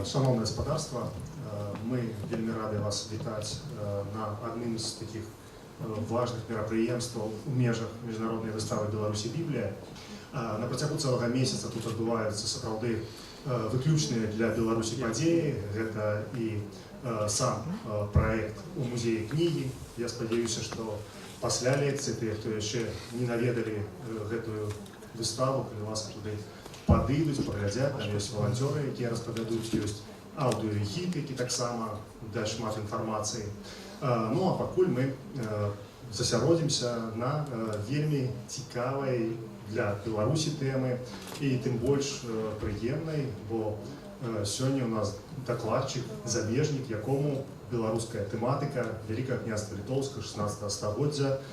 Шановне господарство, мы вельмі рады вас вітаць на адным з таких важных мерапрыемстваў у межах міжнароднай выставы Беларусі Біблія. На працягу цэлага месяца тут адбываюцца сапраўды выключныя для Беларусі падзеі. Гэта і сам праект у музеі кнігі. Я спадзяюся, што пасля лекцыі тыя, хто яшчэ не наведалі гэтую выставу, калі ласка туды падыдуць, паглядзяць, там ёсць валанцёры, якія распавядуць, ёсць аўдыёгід, які таксама дае шмат інфармацыі. Ну а пакуль мы засяродзімся на вельмі цікавай для Беларусі тэмы і тым больш прыемнай, бо сёння у нас дакладчык, замежнік, якому беларуская тэматыка Вялікага княства Літоўскага 16 стагоддзя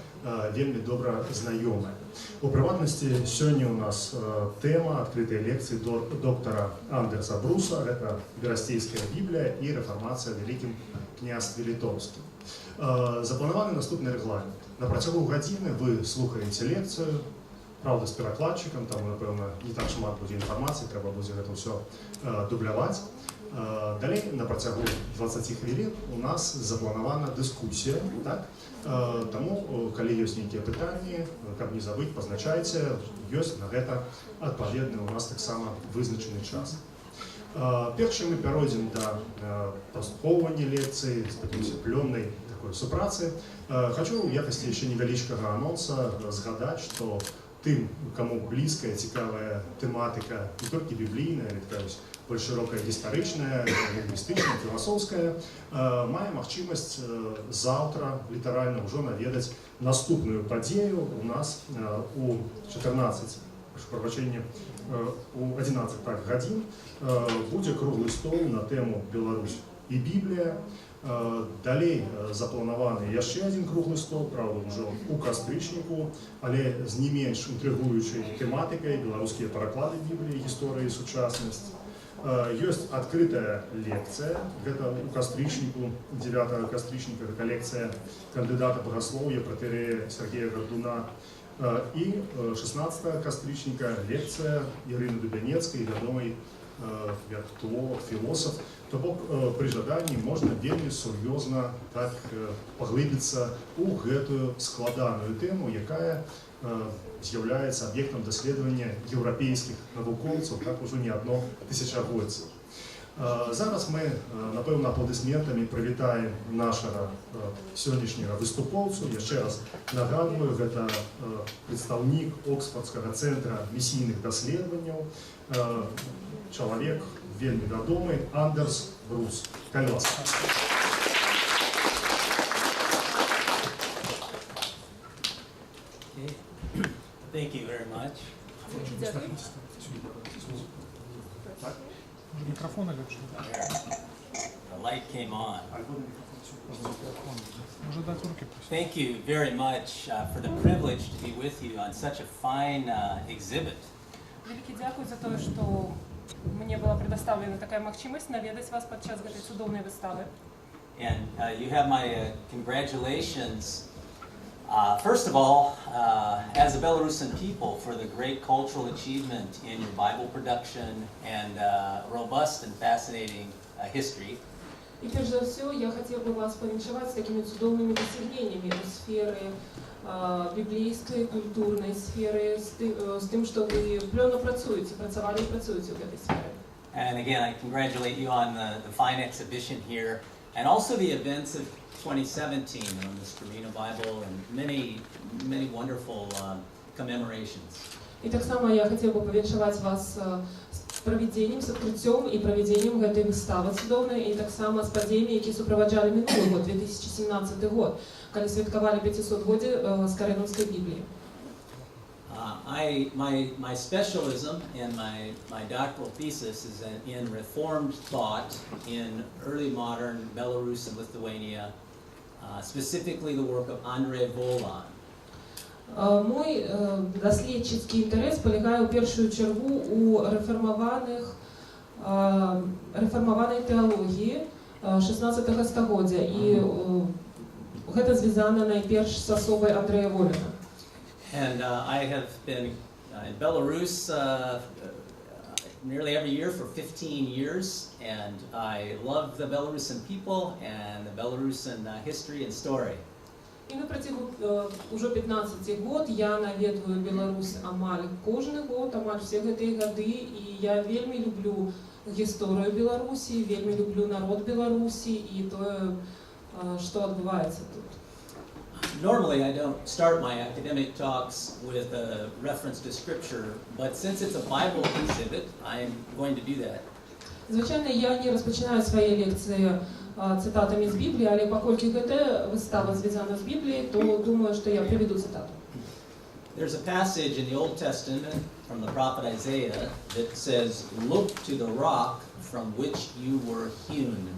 вельмі добра знаёмая. У прыватнасці, сёння у нас тэма адкрытай лекцыі доктара Андэрса Бруса, гэта Берасцейская Біблія і рэфармацыя Вялікім княстве Літоўскім. Запланаваны наступны рэгламент. На працягу гадзіны вы слухаеце лекцыю, правда, з перакладчыкам, там, напэўна, не так шмат будзе інфармацыі, трэба будзе гэта ўсё дубляваць. Далей, на працягу 20 хвілін у нас запланавана дыскусія, так? Таму, калі ёсць нейкія пытанні, каб не забыць, пазначайце, ёсць на гэта адпаведны у нас таксама вызначаны час. Перш чым мы пяройдзем да праслухоўвання лекцыі, спадзяюся, плённай такой супрацы, хачу ў якасці яшчэ невялічкага анонса згадаць, што тым, каму блізкая, цікавая тэматыка не толькі біблійная, але такая больш шырокая гістарычная, лінгвістычная, філасофская, мае магчымасць заўтра літаральна ўжо наведаць наступную падзею. У нас у 11 гадзін будзе круглы стол на тэму Беларусь і Біблія. Далей запланаваны яшчэ адзін круглы стол, правда, ўжо у кастрычніку, але з не менш інтрыгуючай тэматыкай беларускія пераклады Бібліі, гісторыі і сучаснасць. Ёсць адкрытая лекцыя, гэта у кастрычніку, 9 кастрычніка, гэта лекцыя кандыдата багаслоўя пратэрэя Сергея Гордуна. І 16 кастрычніка лекцыя Ірыны Дубянецкай, вядомай як теолог, філосаф. То бок пры жаданні можна вельмі сур'ёзна так паглыбіцца ў гэтую складаную тэму, якая з'яўляецца аб'ектам даследавання еўрапейскіх навукоўцаў так ужо не адно тысячагоддзе. Зараз мы, напэўна, апладысментамі прывітаем нашага сённяшняга выступоўцу. Яшчэ раз нагадваю, гэта прадстаўнік Оксфордскага цэнтра місійных даследаванняў, чалавек вельмі вядомы, Андэрс Брус. Калі ласка. Thank you very much. The light came on. Thank you very much for the privilege to be with you on such a fine exhibit. Велике дякую за то, что мне была предоставлена такая магчимость наведать вас подчас этой чудовной выставы. And you have my congratulations. First of all, as a Belarusian people, for the great cultural achievement in your Bible production and robust and fascinating history. И прежде за все, я хотел бы вас повенчавать с такими чудовными достижениями у сферы библейской, культурной сферы, с тем, что вы плённо працавали и працуете в этой сфере. And again, I congratulate you on the fine exhibition here, and also the events of 2017 on the Scribner Bible and many wonderful commemorations. И так само я хотел бы повенчавать вас с проведением, с открытием и проведением этой выставы цудовной, и так само с подеями, які супроводжали минулый год, 2017 год, когда святковали 500-годие Скоренонской Библии. My specialism and my doctoral thesis is in Reformed thought in early modern Belarus and Lithuania, specifically the work of Andrei Volan. Мой дослідчий інтерес полягає у першу чергу у реформованій теології 16 стагоддя, і це зв'язано найперш з особою Андрея Воліна. And I have been in Belarus nearly every year for 15 years, and I love the Belarusian people and the Belarusian history and story. І на протягу уже 15 год я наведваю Беларусь амаль кожны год, амаль все гэтыя гады, і я вельмі люблю гісторыю Беларусі, вельмі люблю народ Беларусі і тое, што адбываецца тут. Normally I don't start my academic talks with a reference to scripture, but since it's a Bible exhibit, I'm going to do that. Звичайно, я не розпочинаю свої лекції цитатами з Біблії, але паколькі гэта выстава звязана з Біблією, то думаю, що я приведу цитату. There's a passage in the Old Testament from the prophet Isaiah that says, "Look to the rock from which you were hewn."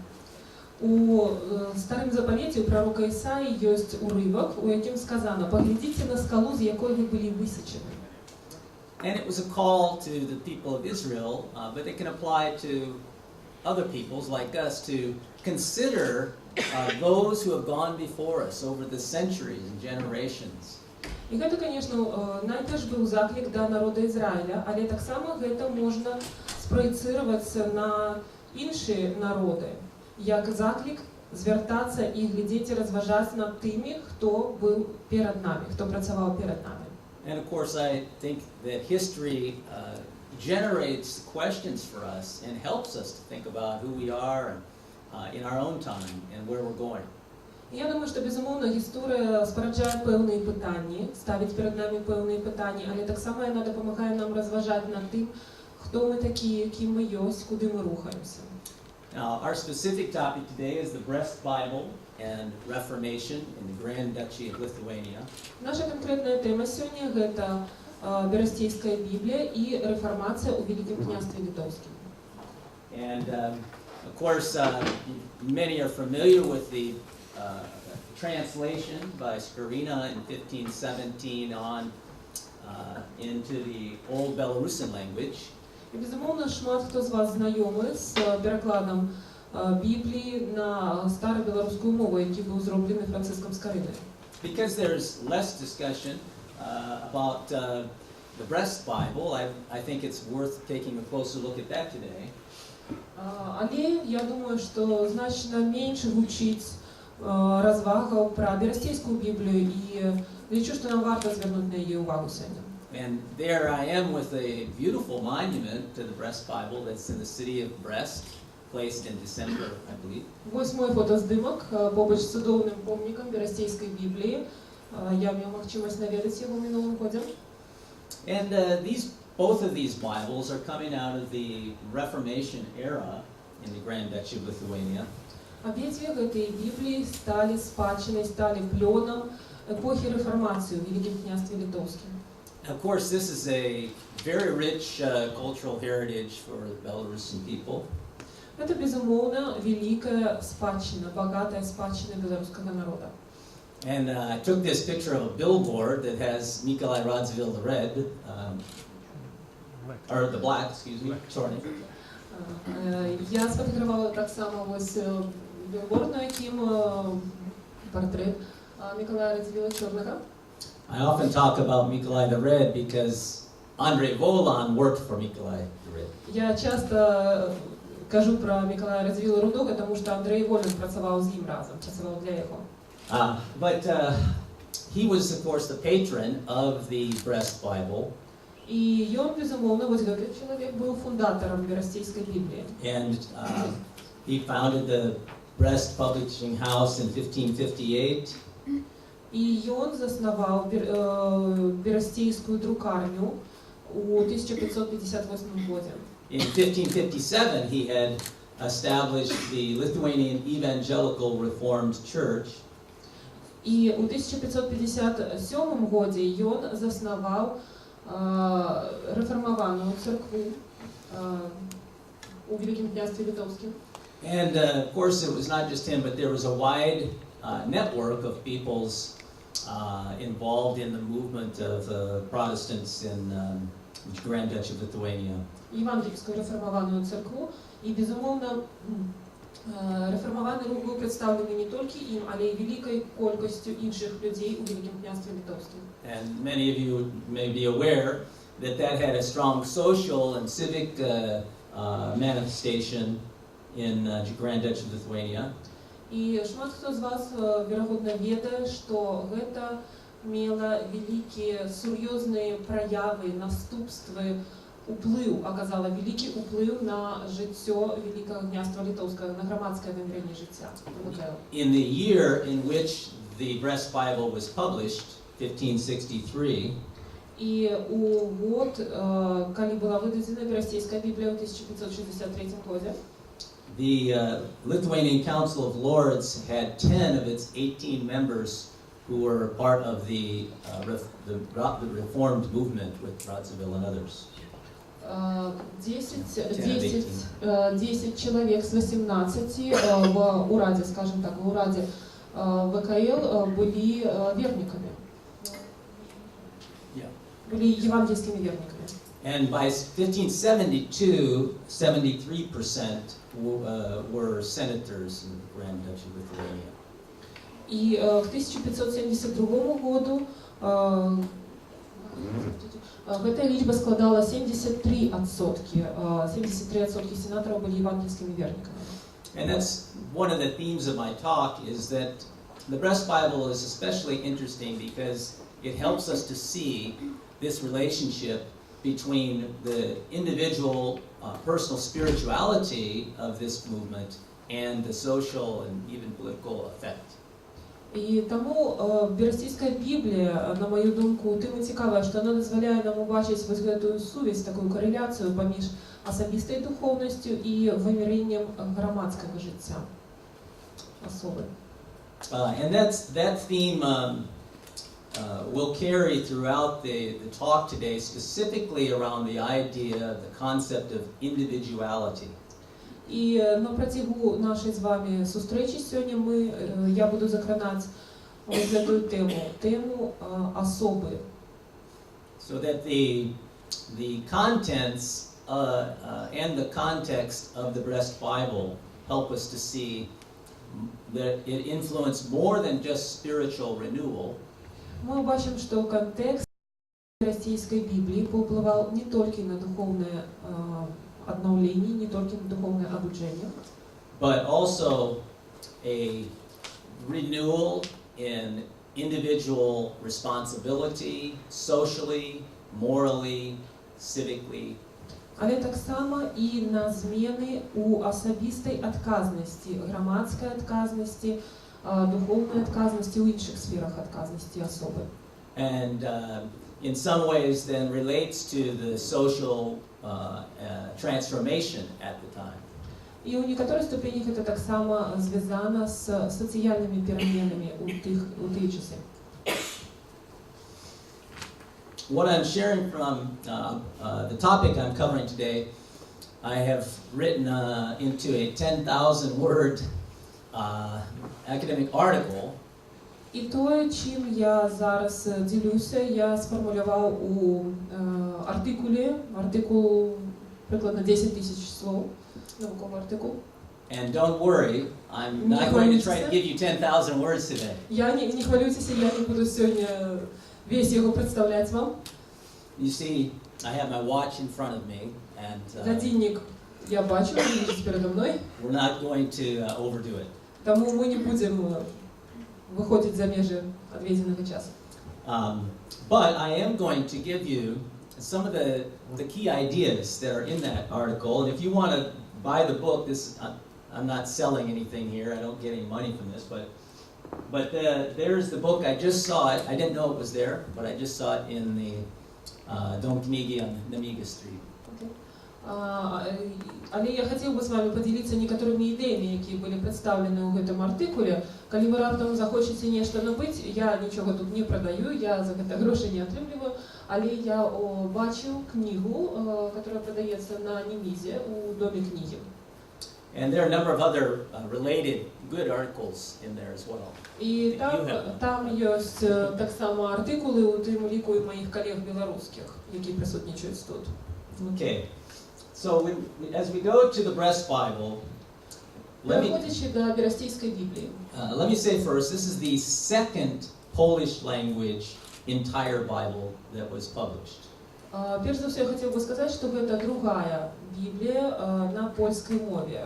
У Старым Заповеті у пророка Ісаї є уривок, у яким сказано: "Поглядіть на скалу, з якої ви були висічені." And it was a call to the people of Israel, but it can apply to other peoples like us to consider those who have gone before us over the centuries and generations. І гэта, звісно, найперш був заклик до народу Ізраїля, але так само гэта можна спроєцироваться на інші народи, як заклик звертатися і глядіти, розважати над тими, хто був перед нами, хто працював перед нами. And of course, I think that history generates questions for us and helps us to think about who we are in our own time and where we're going. Я думаю, що, безумовно, історія спораджає певні питання, ставить перед нами певні питання, але так само вона допомагає нам розважати над тим, хто ми такі, які ми є, куди ми рухаємося. Now, our specific topic today is the Brest Bible and Reformation in the Grand Duchy of Lithuania. Наша конкретна тема сьогодні – це Берасцейская Біблія і реформація у Великому княстві Литовському. And of course, many are familiar with the translation by Skarina in 1517 on into the Old Belarusian language. І, безумовно, шмат хто з вас знайомий з перекладом Біблії на старобілоруську мову, який був зроблений Франциском Скариною. Because there's less discussion about the Brest Bible, I think it's worth taking a closer look at that today. Але я думаю, що значно менше звучить розвага про Берасцейську Біблію, і лічу, що нам варто звернути на її увагу сьогодні. And there I am with a beautiful monument to the Brest Bible that's in the city of Brest, placed in December, I believe. Ось мой фотоздимок побач з чудовним помником Берасцейської Біблії. Я мав можливість навідати його в минулому годі. And both of these Bibles are coming out of the Reformation era in the Grand Duchy of Lithuania. Обидві цієї Біблії стали спадщиною, стали пльоном епохи реформації у Великому княстві Литовському. Of course, this is a very rich cultural heritage for the Belarusian people. Это, безумовно, великая спадщина, богатая спадщина белорусского народа. And I took this picture of a billboard that has Nikolai Radziwiłł the Red, or the Black, excuse me, sorry. Я сфотографувала так само ось білборд, на яким портрет Миколая Радзивілла Чорного. I often talk about Nikolai the Red because Andrei Volan worked for Nikolai the Red. Я часто кажу про Миколая Радзивілла Рудого, тому що Андрей Волин працював з ним разом, працював для його. But he was, of course, the patron of the Brest Bible. І він, безумовно, ось цей чоловік був фундатором Берасцейської Біблії. And he founded the Brest Publishing House in 1558. І він заснував Берасцейську друкарню у 1558 році. In 1557, he had established the Lithuanian Evangelical Reformed Church. І у 1557 році він заснував реформовану церкву у Великому княстві Литовському. And of course, it was not just him, but there was a wide network of peoples involved in the movement of Protestants in the Grand Duchy of Lithuania. Євангельську реформовану церкву. І, безумовно, реформований рух був представлений не тільки їм, але й великою кількістю інших людей у Великому княстві Литовському. And many of you may be aware that had a strong social and civic manifestation in Grand Duchy of Lithuania. І шмат хто з вас, верагодна, ведае, што гэта мела вялікія сур'ёзныя праявы, наступствы, уплыў, аказала вялікі уплыў на жыццё Вялікага княства Літоўскага, на грамадскае вымярэнне жыцця. In the year in which the Brest Bible was published, 1563, І у год, калі была выдадзена Берасцейская Біблія ў 1563 годзе, the Lithuanian Council of Lords had 10 of its 18 members who were part of the Reformed movement with Radziwiłł and others. 10 человек с 18 в Ураде, скажем так, в Ураде ВКЛ были верниками. Были евангельскими верниками. And by 1572, 73% were senators in the Grand Duchy of Lithuania. И к 1572 году эта лічба складала 73%. 73% сенаторов были евангельскими верниками. And that's one of the themes of my talk, is that the Brest Bible is especially interesting because it helps us to see this relationship between the individual personal spirituality of this movement and the social and even political effect. І тому Берасцейская Біблія, на мою думку, тим і цікава, що вона дозволяє нам убачити ось гэтую сувязь, таку кореляцію поміж особистою духовністю і виміренням громадського життя особи. And that theme will carry throughout the talk today, specifically around the idea, the concept of individuality. І на протягу нашої з вами зустрічі сьогодні я буду закранати ось цю тему особи. So that the contents and the context of the Brest Bible help us to see that it influenced more than just spiritual renewal. Ми бачимо, що контекст Берасцейской Біблії повпливав не тільки на духовне обновление, не только на духовное обучение, but also a renewal in individual responsibility, socially, morally, civically. але так само і на зміни у особистій відказності, громадській відказності, духовної відказності, у інших сферах відказності особи. And in some ways then relates to the social transformation at the time. І у некоторих ступенях це так само зв'язано з соціальними перемінами у ті часи. What I'm sharing from the topic I'm covering today, I have written into a 10,000-word academic article. І то, чим я зараз ділюся, я сформулював у артикул прикладно 10 тисяч слов, науковий артикул. And don't worry, I'm not going to try to give you 10,000 words today. Я не хвилюйтеся, я не буду сьогодні весь його представляти вам. You see, I have my watch in front of me, and Годинник я бачу, він лежить передо мною. we're not going to overdo it. Тому ми не будемо виходити за межі відведеного часу. But I am going to give you some of the key ideas that are in that article. And if you want to buy the book, I'm not selling anything here. I don't get any money from this, but there's the book. I just saw it. I didn't know it was there, but I just saw it in the Dom Knigi on Namiga Street. Але я хотів би з вами поділитися некоторими ідеями, які були представлені у цьому артикулі. Коли ви раптом захочете нечто набити, я нічого тут не продаю, я за це гроші не отримую, але я бачив книгу, яка продається на Немізі у Домі книги. And there are a number of other related good articles in there as well. І там є так само артикули у тим ліку і моїх колег білоруських, які присутнічують тут. Okay. So as we go to the Brest Bible, let me say first, this is the second Polish language entire Bible that was published. Перш за все, я хотел бы сказать, что это другая Библия на польской мове,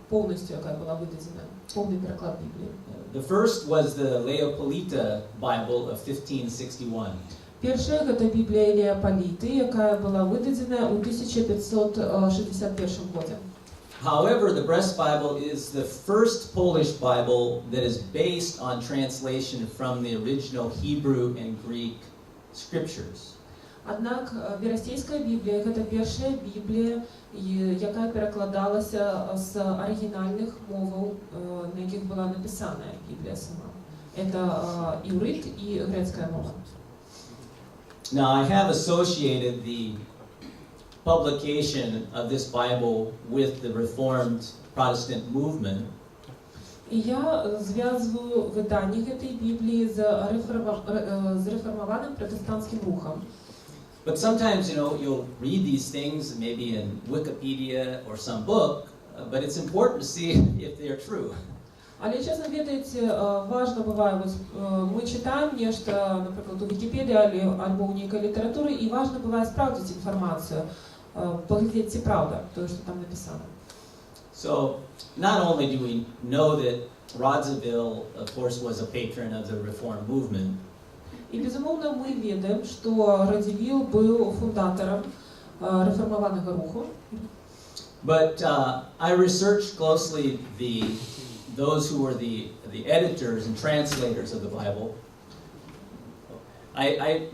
полностью, яка была выдадена, полный переклад Библии. The first was the Leopolita Bible of 1561. Першая это Библия Леополиты, яка была выдадена у 1561 году. However, the Brest Bible is the first Polish Bible that is based on translation from the original Hebrew and Greek scriptures. Однак Берасцейская Біблія – это першая Біблія, яка перекладалася з оригінальних мов, на яких була написана Біблія сама. Это іврит і грецька мова. Now, I have associated the publication of this Bible with the Reformed Protestant movement. І я зв'язую видання цієї Біблії з реформованим протестантським рухом. But sometimes, you'll read these things maybe in Wikipedia or some book, but it's important to see if they are true. Але, чесно ведаеце, важно бывае, мы читаем нешта, например, у Википедии або у некой литературы, и важно бывае справдзіць информацию, поглядеть, ці правда, то, что там написано. So, not only do we know that Radziwill, of course, was a patron of the Reform movement, И, безумовно, мы ведаем, что Радзивилл был фундатором реформованного руху. but I researched closely those who were the editors and translators of the Bible.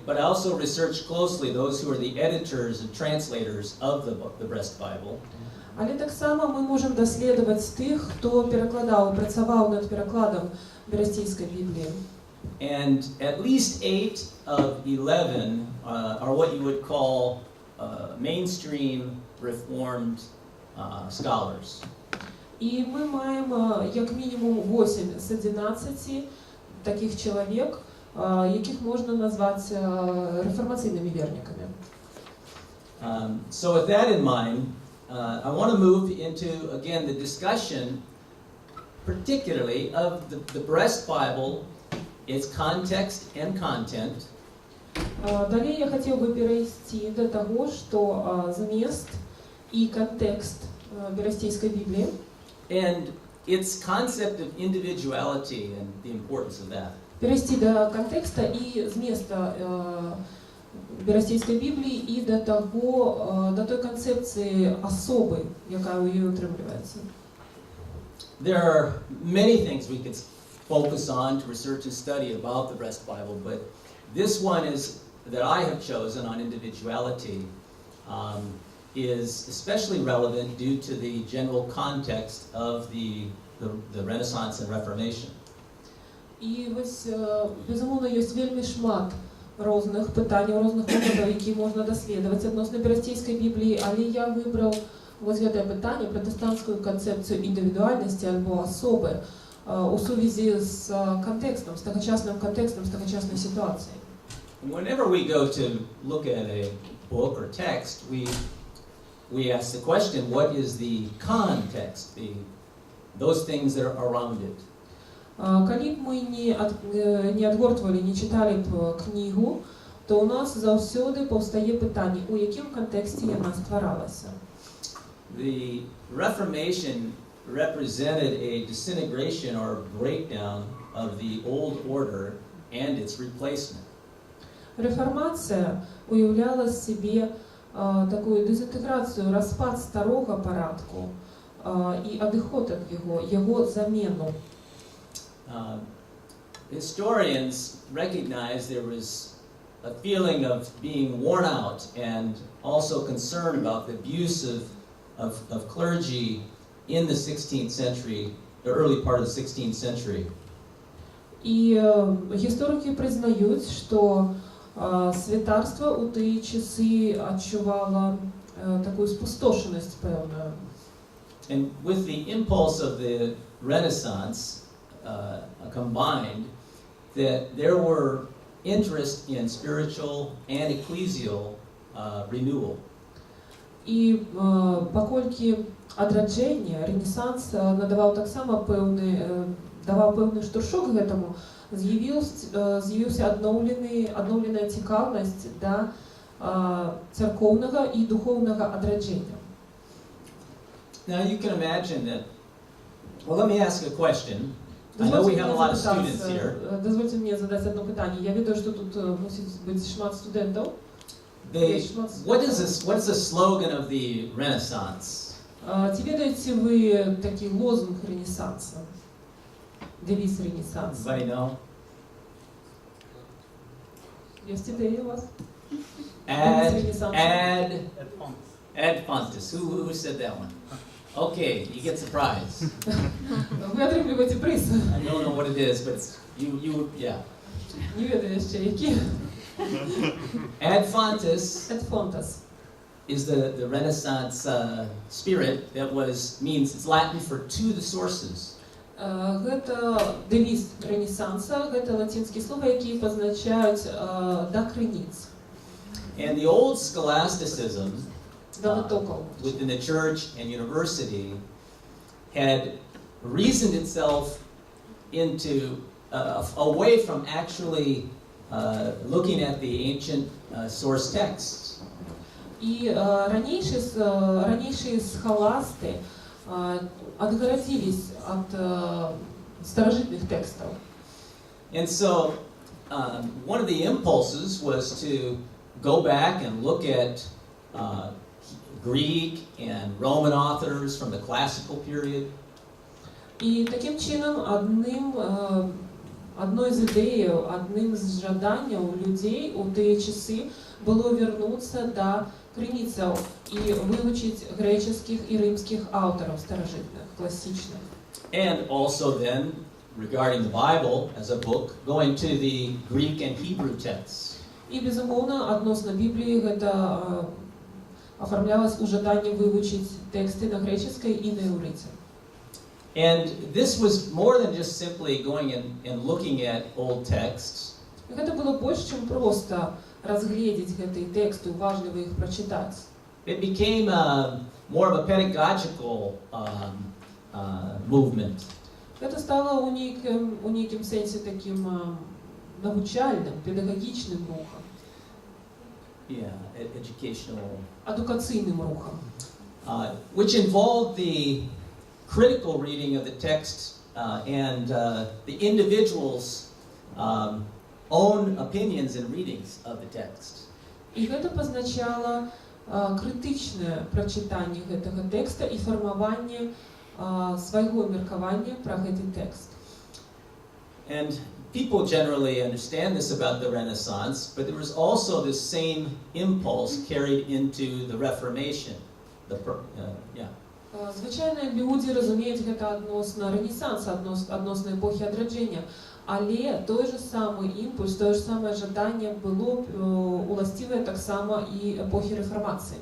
But I also researched closely those who are the editors and translators of the Brest Bible. Але так само ми можемо дослідувати тих, хто перекладав, працював над перекладом Берасцейської Біблії. And at least 8 of 11 are what you would call mainstream Reformed scholars. І ми маємо як мінімум 8 з 11 таких чоловік, яких можна назвати реформаційними вірниками. So with that in mind, I want to move into, again, the discussion particularly of the Brest Bible, its context and content. Далі я хотів би перейти до того, що зміст і контекст Берасцейської Біблії And its concept of individuality and the importance of that. Перейти до контекста и зместа Берасцейской Библии и до того, до той концепции особы, яка у її утримується. There are many things we could focus on to research and study about the Brest Bible, but this one is that I have chosen on individuality is especially relevant due to the general context of the Renaissance and Reformation. І ось, безумовно, є вельми шмат різних питань, різних моментів, які можна досліджувати відносно Берасцейської Біблії, але я вибрав ось це питання, протестантську концепцію індивідуальності або особи у сувязі з контекстом, з тогочасним контекстом, з тогочасною ситуацією. Whenever we go to look at a book or text, we ask the question, what is the context, those things that are around it? Коли б ми не адгортували, не читали б книгу, то у нас завсёди повстає питання, у якому контексті вона створалася. The Reformation represented a disintegration or breakdown of the old order and its replacement. Реформація уявляла собі таку дезінтеграцію, розпад старого порядку і відход від його заміну. Historians recognize there was a feeling of being worn out and also concern about the abuse of clergy in the 16th century, the early part of the 16th century. І історики признають, що святарство у ті часи відчувало таку спустошеність певну. And with the impulse of the Renaissance combined, that there were interest in spiritual and ecclesial renewal. І покольки одрадження, Ренесанс надавав так само давав певний штуршок гэтаму, з'явився відновлена цікавість до церковнага і духовнага адраджэння. Now you can imagine that. Well, let me ask a question. I know we have a lot of students here. Дозвольте мені задати одне питання. Я відаю, що тут мусить бути шмат студентів. What is the slogan of the Renaissance? Чи відаєте ви такий лозунг Ренесанса? Девіз Ренесанса. Anybody know? Є ідея у вас? Ad fontes. Who said that one? Okay, you get the prize. Ви отримуєте приз. I don't know what it is, but yeah. Не відаю ще які. Ad fontes Ad fontes is the Renaissance spirit that means it's Latin for to the sources. Гэта девіз Ренесанса, гэта латинські слова, які позначають до криниць. And the old scholasticism within the church and university had reasoned itself into away from actually looking at the ancient source texts. І ранейшие схоласты отгородились от старожитных текстов. And so one of the impulses was to go back and look at Greek and Roman authors from the classical period. І таким чином одной з ідей, одним з жаданням у людей у ті часи було вернутися до криниців і вивчити греческих і римських авторів старожитних, класичних. And also then, regarding the Bible as a book, going to the Greek and Hebrew texts. І, безумовно, відносно Біблії, це оформлялось у жаданні вивчити тексти на греческой і на івриті. And this was more than just simply going and looking at old texts. Це було більше, ніж просто розглядіти ці тексти, важливо їх прочитати. It became more of a pedagogical movement. Це стало у неким сенсі таким навчальним, педагогічним рухом. Yeah, educational. Адукаційним рухом. Which involved the critical reading of the text and the individual's own opinions and readings of the text. І це позначало критичне прочитання цього текста і формування свого міркування про цей текст. And people generally understand this about the Renaissance, but there was also this same impulse carried into the Reformation. Звичайно, люди розуміють це відносно Ренесансу, відносно епохи одродження, але той же самий імпульс, той же саме жадання було уластиве так само і епохи Реформації.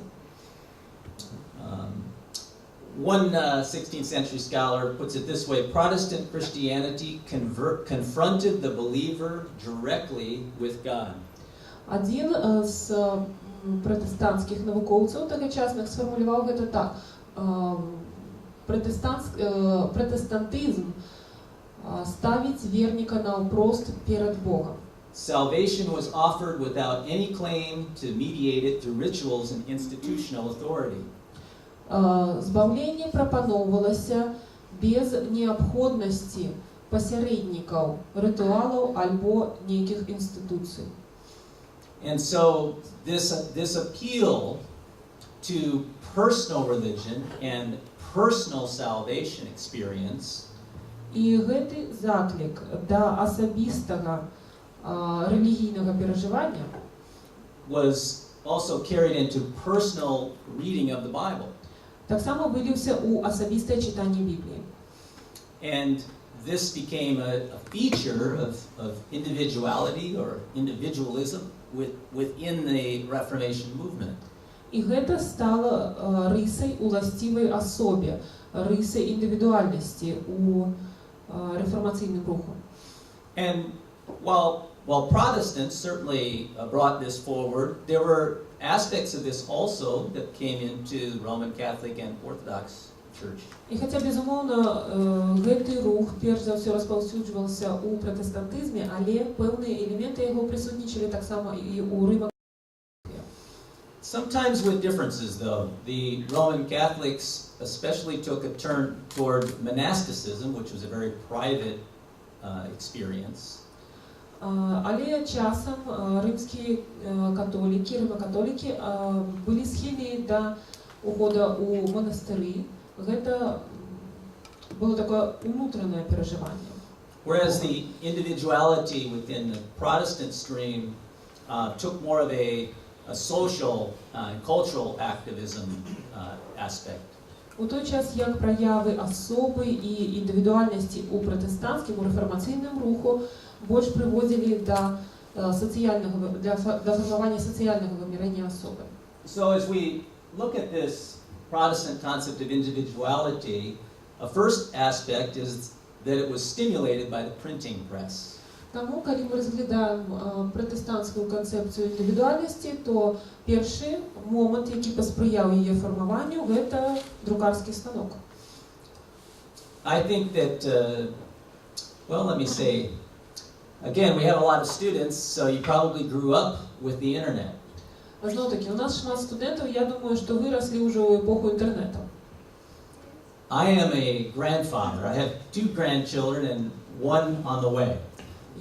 One 16th century scholar puts it this way: Protestant Christianity confronted the believer directly with God. Один з протестантських науковців тогочасних сформулював це так: протестантизм ставить вірника навпрост перед Богом. Salvation was offered without any claim to mediate it through rituals and institutional authority. Збавлення пропоновувалося без необхідності посередників, ритуалів або ніяких інституцій. And so this appeal to personal religion and personal salvation experience І цей заклик до особистого релігійного переживання was also carried into personal reading of the Bible. Так само вилився у особисте читання Біблії. And this became a feature of individuality or individualism within the Reformation movement. І це стало рисою уластивої особі, рисою індивідуальності у реформаційному руху. And while Protestants certainly brought this forward, there were aspects of this also that came into the Roman Catholic and Orthodox Church. І хоча, безумовно, цей рух, перш за все, розповсюджувався у протестантизмі, але певні елементи його присутнічали так само і у Римокатолицькій. Sometimes with differences, though. The Roman Catholics especially took a turn toward monasticism, which was a very private experience. Але часам римские католики, римокатолики были схильны до ухода у монастыры. Это было такое внутреннее переживание. Whereas the individuality within the Protestant stream took more of a social and cultural activism aspect. У той час як прояви особи і індивідуальності у протестантському реформаційному руху більш приводили до формування соціального вимірення особи. So as we look at this Protestant concept of individuality, a first aspect is that it was stimulated by the printing press. Тому, коли ми розглядаємо протестантську концепцію індивідуальності, то перший момент, який посприяв її формуванню, це друкарський станок. I think that, well, let me say, again, we have a lot of students, so you probably grew up with the internet. Знову таки, у нас шмат студентів, я думаю, що виросли вже у епоху інтернету. I am a grandfather. I have 2 grandchildren and 1 on the way.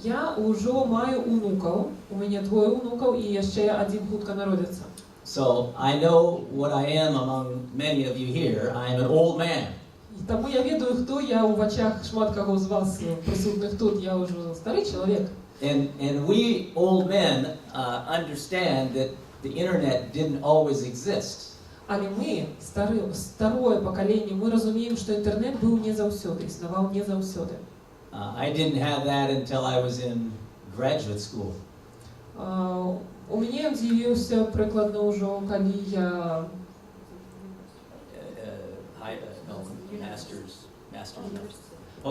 Я уже маю онуків, у мене 2 онуків і ще 1 хутко народиться. So I know what I am among many of you here. I am an old man. Тому я ведаю, хто я у очах шмат кого з вас присутніх тут, я вже старий чоловік. And we old men understand that the internet didn't always exist. Але ми, старое покоління, ми розуміємо, що інтернет був не завсюди, існував не завсюди. I didn't have that until I was in graduate school. У мене він з'явився прикладно вже, коли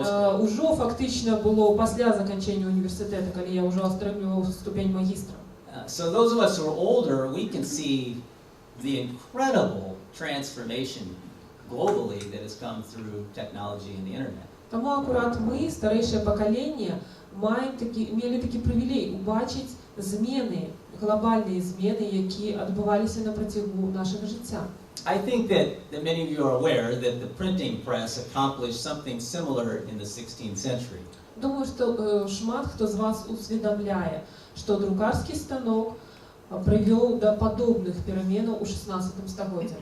я уже фактично було після закінчення університету, коли я вже отримував ступень магістра. So those of us who are older, we can see the incredible transformation globally that has come through technology and the internet. Тому акурат ми, старіше покоління, мали такий привілей убачити зміни, глобальні зміни, які відбувалися на протягу нашого життя. I think that many of you are aware that the printing press accomplished something similar in the 16th century. Думаю, що шмат хто з вас усвідомляє, що друкарський станок привів до подобних перемен у 16 столітті.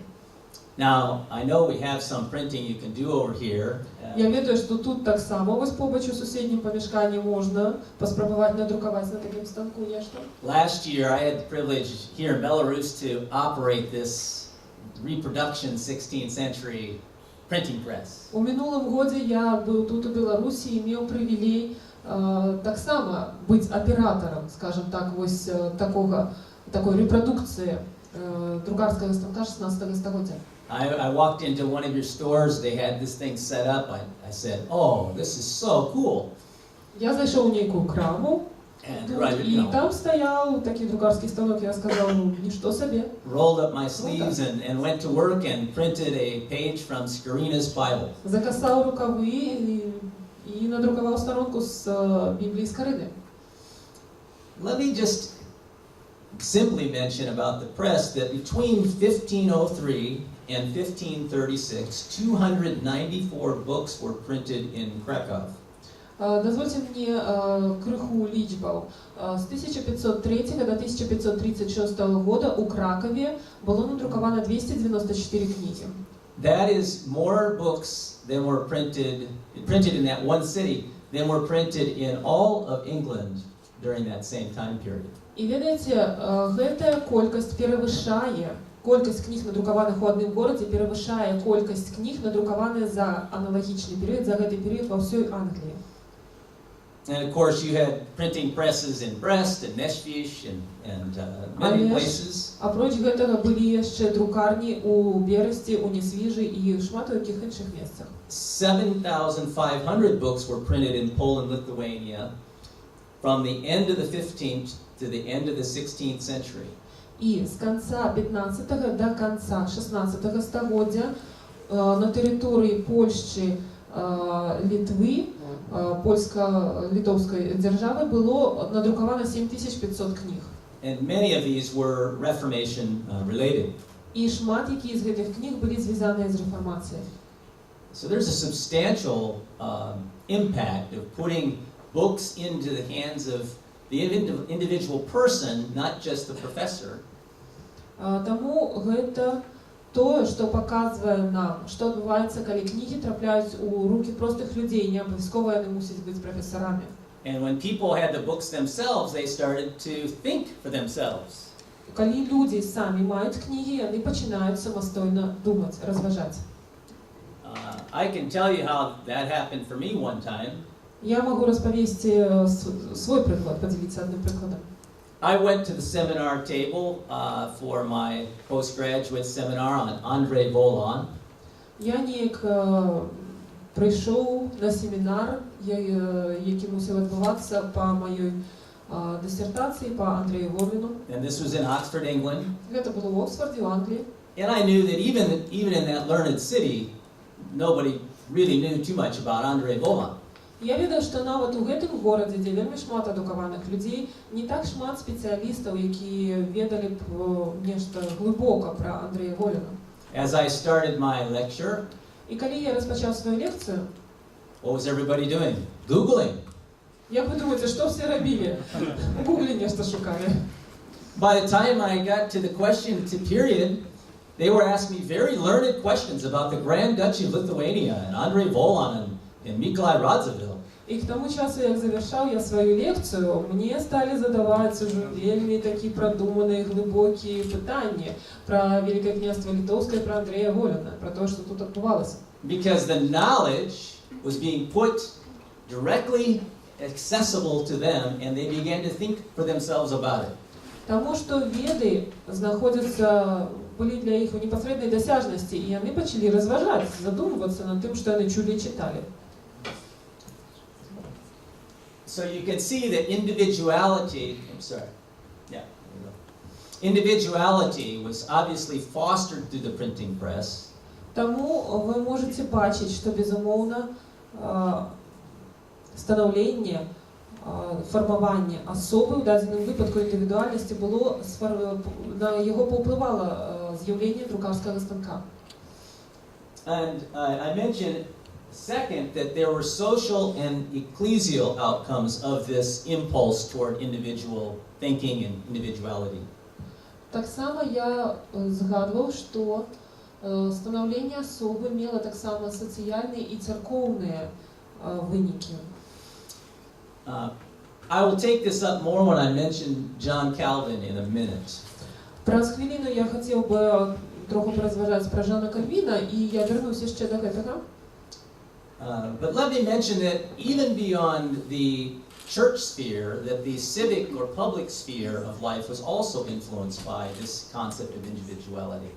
Now, I know we have some printing you can do over here. Я ведаю, що тут так само, ось побач у сусіднім помешканні можна поспробувати надрукувати на таким станку нечто. Last year, I had the privilege here in Belarus to operate this reproduction 16th century printing press. У минулому году я був тут у Білорусі і мав привілей так само бути оператором, скажімо так, ось такої репродукції друкарського станка 16 століття. I walked into one of your stores, they had this thing set up. I said, oh, this is so cool. Я зайшов у некую краму, і там стояв такий друкарський станок, я сказав, нічого собі. Rolled up my sleeves and went to work and printed a page from Scarina's Bible. Закасав рукави і надрукував сторонку з Біблії Скарини. Let me just simply mention about the press that between 1503 and 1536, 294 books were printed in Krakow. Дозвольте мені криху лічбів. З 1503 до 1536 года у Кракові було надруковано 294 книги. That is more books than were printed in that one city than were printed in all of England during that same time period. І видите, эта колькость перевышає, колькость книг, надрукованих у одному городі, перевышає колькість книг, надрукованих за аналогічний період, за цей період во всій Англії. And of course, you had printing presses in Brest and Neshvish and many places. А проч гэтага былі ще друкарні у Бересті, у Несвіжі і шмат у яких інших місцях. 7,500 books were printed in Poland, Lithuania from the end of the 15th to the end of the 16th century. І з кінця 15-го до кінця 16-го століття на території Польщі, Литви, польсько-литовської держави було надруковано 7500 книг. and many of these were Reformation related. І шмат які з гэтых кніг былі звязаныя з рэфармацыяй. So there's a substantial impact of putting books into the hands of the individual person, not just the professor. Таму гэта тое, што паказвае нам, што адбываецца, калі кнігі трапляюць у рукі простых людзей, не абавязкова яны мусяць быць прафесарамі. And when people had the books themselves, they started to think for themselves. Калі людзі самі маюць кнігі, яны пачынаюць самастойна думаць, разважаць. I can tell you how that happened for me one time. Я магу распавесці свой прыклад, падзяліцца адным прыкладам. I went to the seminar table for my postgraduate seminar on André Bolon. Я неяк прыйшоў на семінар, які мусіў адбывацца па маёй дысертацыі па Андрэю Воліну. And this was in Oxford, England. Гэта было ў Оксфордзе, у Англіі. And I knew that even in that learned city, nobody really knew too much about André Bolon. Я ведаю, што нават у гэтым горадзе, дзе вельмі шмат адукаваных людзей, не так шмат спецыялістаў, якія ведалі б нешта глыбока пра Андрэя Воліна. As I started my lecture, І калі я распачаў сваю лекцыю, what was everybody doing? Googling. як вы думаеце, што все рабілі? У Гугле нешта шукалі. By the time I got to the question period, they were asking me very learned questions about the Grand Duchy of Lithuania and André Bolon and Nikolai Radziwiłł. І к тому часу, як завершав я свою лекцію, мені стали задавать уже вельми такі продумані, глибокі питання про Велике князство Литовське, про Андрея Воліна, про те, що тут відбувалося. Because the knowledge was being put directly accessible to them, and they began to think for themselves about it. Тому що веди знаходяться, були для їх у непосредній досяжності, і вони почали розважати, задумуватися над тим, що вони чули і читали. So you can see that individuality was obviously fostered through the printing press. Тому ви можете бачити, що безумовно становлення, формування особи, в даному випадку індивідуальності, було, на його повпливало з'явлення друкарського станка. And I mentioned second, that there were social and ecclesial outcomes of this impulse toward individual thinking and individuality. Так само я згадував, що становлення особи мало так само соціальні і церковні виники. I will take this up more when I mention John Calvin in a minute. Праз хвилину я хотів би трохи порозважати про Жана Кальвіна, і я вернуся ще до цього. But let me mention that even beyond the church sphere, that the civic or public sphere of life was also influenced by this concept of individuality.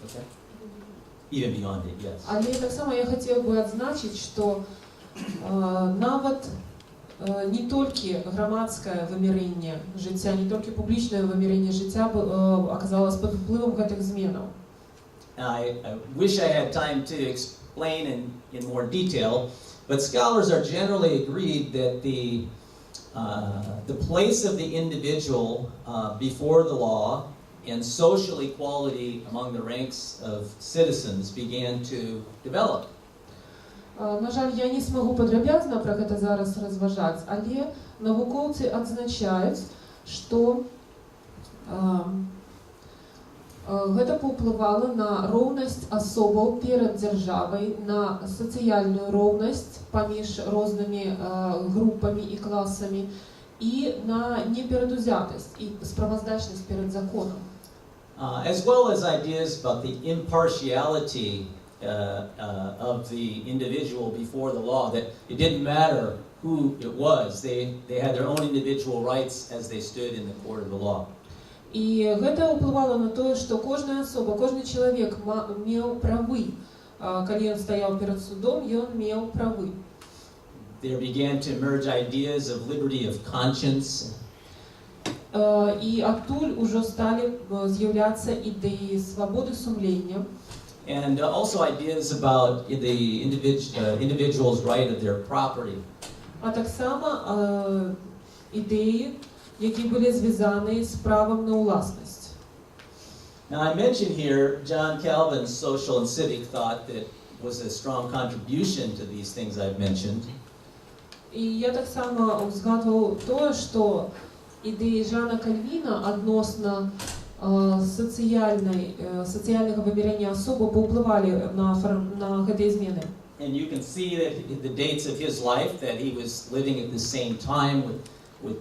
Okay? Even beyond it, yes. Але так само я хотів би відзначити, що навіть не тільки громадське вимірення життя, не тільки публічне вимірення життя оказалось під впливом цих змін. I wish I had time to explain in more detail, but scholars are generally agreed that the place of the individual before the law and social equality among the ranks of citizens began to develop. На жаль, я не змогу подробязно про це зараз розважати, але науковці відзначають, що гэта паўплывала на роўнасць асобаў перад дзяржавай, на сацыяльную роўнасць паміж рознымі групамі і класамі і на неперадузятасць і справаздачнасць перад законам. As well as ideas about the impartiality of the individual before the law, that it didn't matter who it was, they had their own individual rights as they stood in the court of the law. І гэта ўплывала на тое, што кожная асоба, кожны чалавек меў правы. Калі ён стаяў перад судом, ён меў правы. There began to emerge ideas of liberty of conscience. І адтуль ужо сталі з'яўляцца ідэі свабоды сумлення. And also ideas about the individual's right of their property. А таксама ідэі які були зв'язані з правом на власність. Now I mentioned here John Calvin's social and civic thought that was a strong contribution to these things I've mentioned. І я так само згадував те, що ідеї Жана Кальвіна відносно соціального виміряння особи повпливали на ці зміни. And you can see that the dates of his life, that he was living at the same time with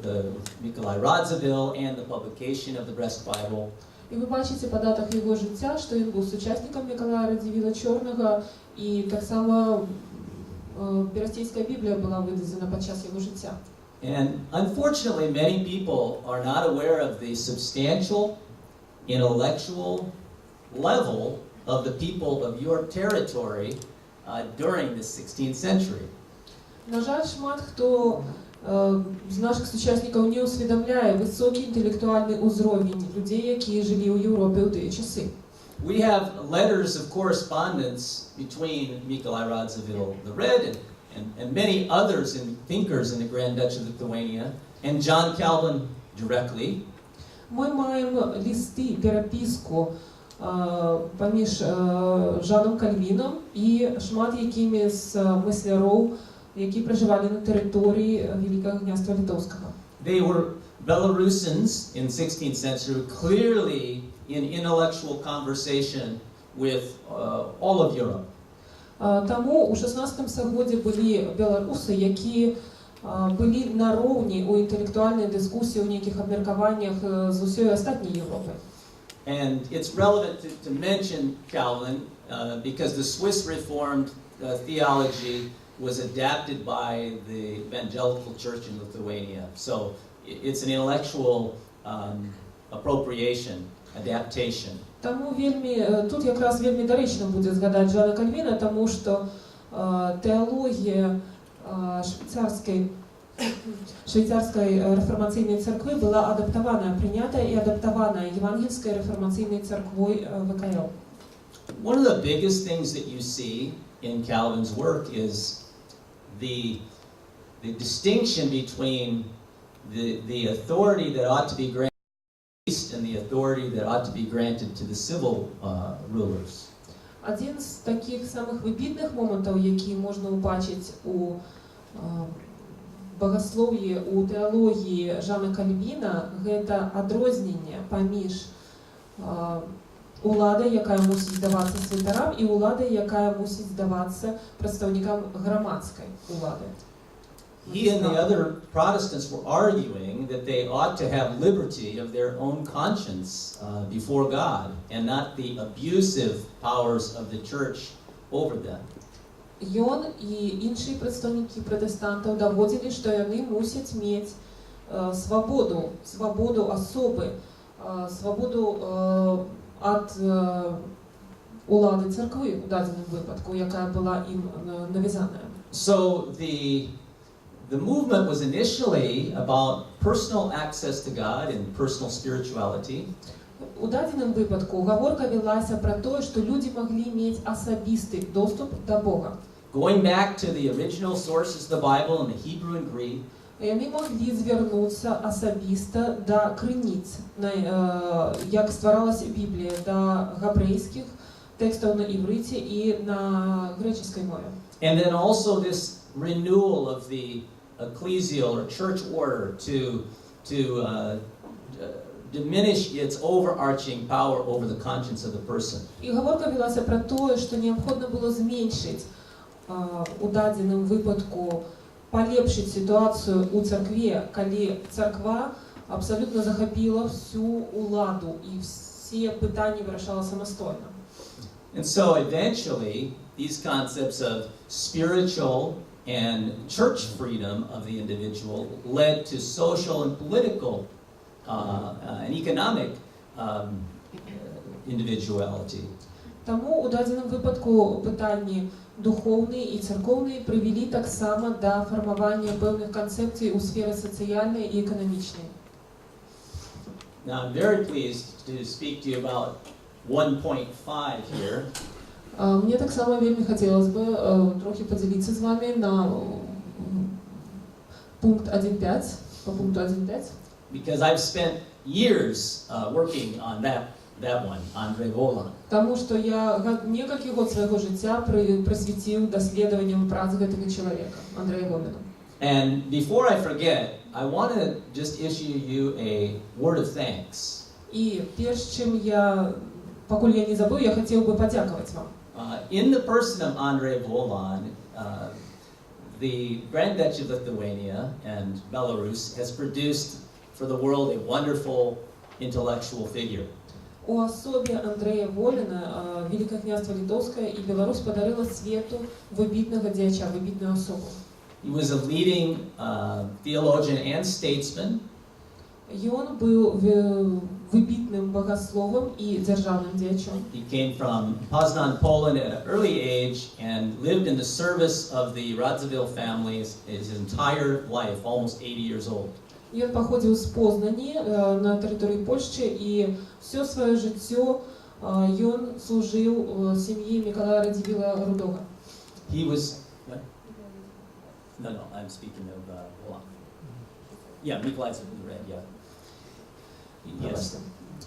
Nikolai Radziwiłł and the publication of the Brest Bible. І ви бачите по датах його життя, що він був сучасником Миколая Радзивілла Чорного, і так само Берасцейская Біблія була видана під час його життя. And unfortunately, many people are not aware of the substantial intellectual level of the people of your territory during the 16th century. На жаль, шмат хто з наших сучасників не усвідомляє високий інтелектуальний узровень людей, які жили у Європі у ті часи. We have letters of correspondence between Nikolai Radziwiłł the Red and many others and thinkers in the Grand Duchy of Lithuania and John Calvin directly. Ми маємо листи, переписку поміж Жаном Кальвіном і шмат якими з мислярів, які проживали на території Великого князства Литовського. They were Belarusians in 16th century, clearly in intellectual conversation with all of Europe. Тому у 16 столітті були білоруси, які були на рівні у інтелектуальній дискусії, у яких обміркуваннях з усією остальною Європою. And it's relevant to mention Calvin because the Swiss Reformed theology was adapted by the evangelical church in Lithuania. So it's an intellectual appropriation, adaptation. Тому тут якраз вельми доречно буде згадати Жана Кальвіна, тому що теологія швейцарської реформаційної церкви була адаптована, прийнята і адаптована Євангельською реформаційною церквою ВКЛ. One of the biggest things that you see in Calvin's work is the distinction between the authority that ought to be granted to the priest and the authority that ought to be granted to the civil rulers. Один з таких самих вибітних моментів, які можна побачити у богослов'ї, у теології Жана Кальвіна, це відрізнення поміж уладою, яка мусить здаватися святарам, і уладою, яка мусить здаватися представникам громадської влади. He and the other Protestants were arguing that they ought to have liberty of their own conscience before God and not the abusive powers of the church over them. Ён і інші представники протестантів доводили, що вони мусять мати свободу особи, свободу від улади церкви у даному випадку, яка була їм нав'язана. So the movement was initially about personal access to God and personal spirituality. У даному випадку говорка велася про те, що люди могли мати особистий доступ до Бога. Going back to the original sources of the Bible in the Hebrew and Greek. І вони могли звернутися особисто до криниць, як створалася Біблія, до гебрейських текстів на івриті і на греческой мові. And then also this renewal of the ecclesial or church order to diminish its overarching power over the conscience of the person. І говорка велася про те, що необхідно було зменшити у даному випадку, поліпшити ситуацію у церкві, коли церква абсолютно захопила всю уладу і всі питання вирішала самостійно. And so eventually these concepts of spiritual and church freedom of the individual led to social and political and economic individuality. Тому у даному випадку питання духовні і церковні привели так само до формування певних концепцій у сфері соціальної і економічної. Now I'm very pleased to speak to you about 1.5 here. Мне так само вельми хотелось бы трохи поделиться с вами на пункт 1.5, по пункту 1.5. because I've spent years working on that one, André Volan. Тому што я некалькі год свайго жыцця прысвяціў даследаванням працы гэтага чалавека, Андрэя Волана. And before I forget, I want to just issue you a word of thanks. І перш чым пакуль я не забыў, я хацеў бы падзякаваць вам. In the person of André Volan, the Grand Duchy of Lithuania and Belarus has produced for the world a wonderful intellectual figure. У асобе Андрэя Волана Великае княства Літоўскае і Беларусь падарыла свету выбітнага дзеяча, выбітную асобу. He was a leading theologian and statesman. Ён быў выбітным богословам і дзяржаўным дзеячом. He came from Poznan, Poland at an early age and lived in the service of the Radziwiłł families his entire life, almost 80 years old. Ён паходзіў з Познані на тэрыторыі Польшчы і ўсё сваё жыццё ён служыў сям'і Мікалая Радзівіла Рудога. He was what? No, I'm speaking of Volan. Yeah, Mikolai Red, yeah. Yes.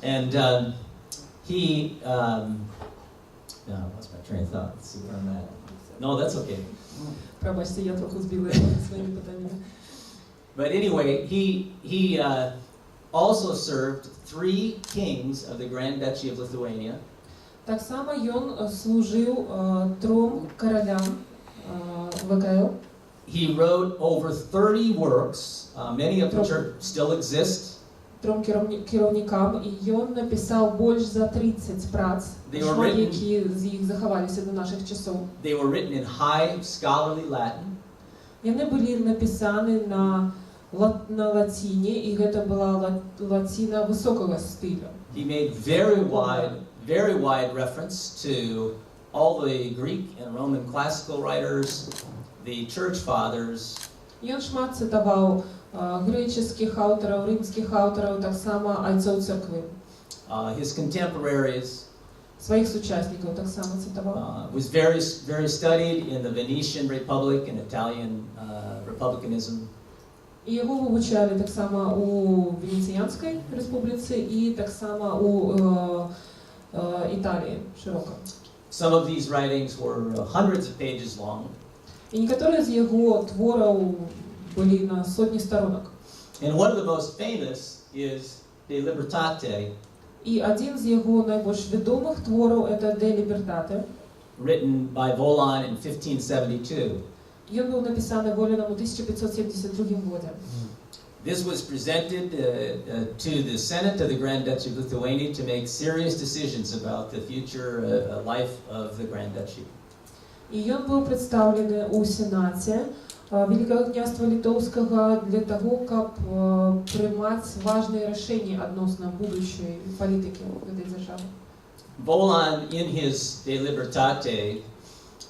And he no, I lost my train of thought. Let's see where I'm at. No, that's okay. Пробачте, я трохи збила своїми питаннями. But anyway, he also served 3 kings of the Grand Duchy of Lithuania. Так само ён служыў 3 каралям ВКЛ. He wrote over 30 works, many of which still exist. 3 кіраўнікам, і ён напісаў больш за 30 прац, шмат які з іх захаваліся до наших часоў. They were written in high scholarly Latin. Яны былі напісаны на лаціне, і гэта была лаціна высокага стылю. He made very wide reference to all the Greek and Roman classical writers, the church fathers. Ён шмат цытаваў грэчаскіх аўтараў, рымскіх аўтараў, так само айцоў царквы. His contemporaries. Своих сучаснікаў так само цытаваў. Was very studied in the Venetian Republic and Italian republicanism. І яго вывучалі так само у Венеціянскай рэспубліцы і так само у Італіі шырока. Some of these writings were hundreds of pages long. І некаторыя з яго твораў былі на сотні сторонок. And one of the most famous is De Libertate. І адзін з яго найбольш вядомых твораў это De Libertate. Written by Volan in 1572. Ён быў напісаны Воланам у 1572 годзе. This was presented to the Senate of the Grand Duchy of Lithuania to make serious decisions about the future life of the Grand Duchy. І ён быў прадстаўлены ў Сенаце Великага княства Літоўскага для таго, каб прымаць важныя рашэнні адносна будучай палітыкі гэтай дзяржавы. Volan, in his De Libertate,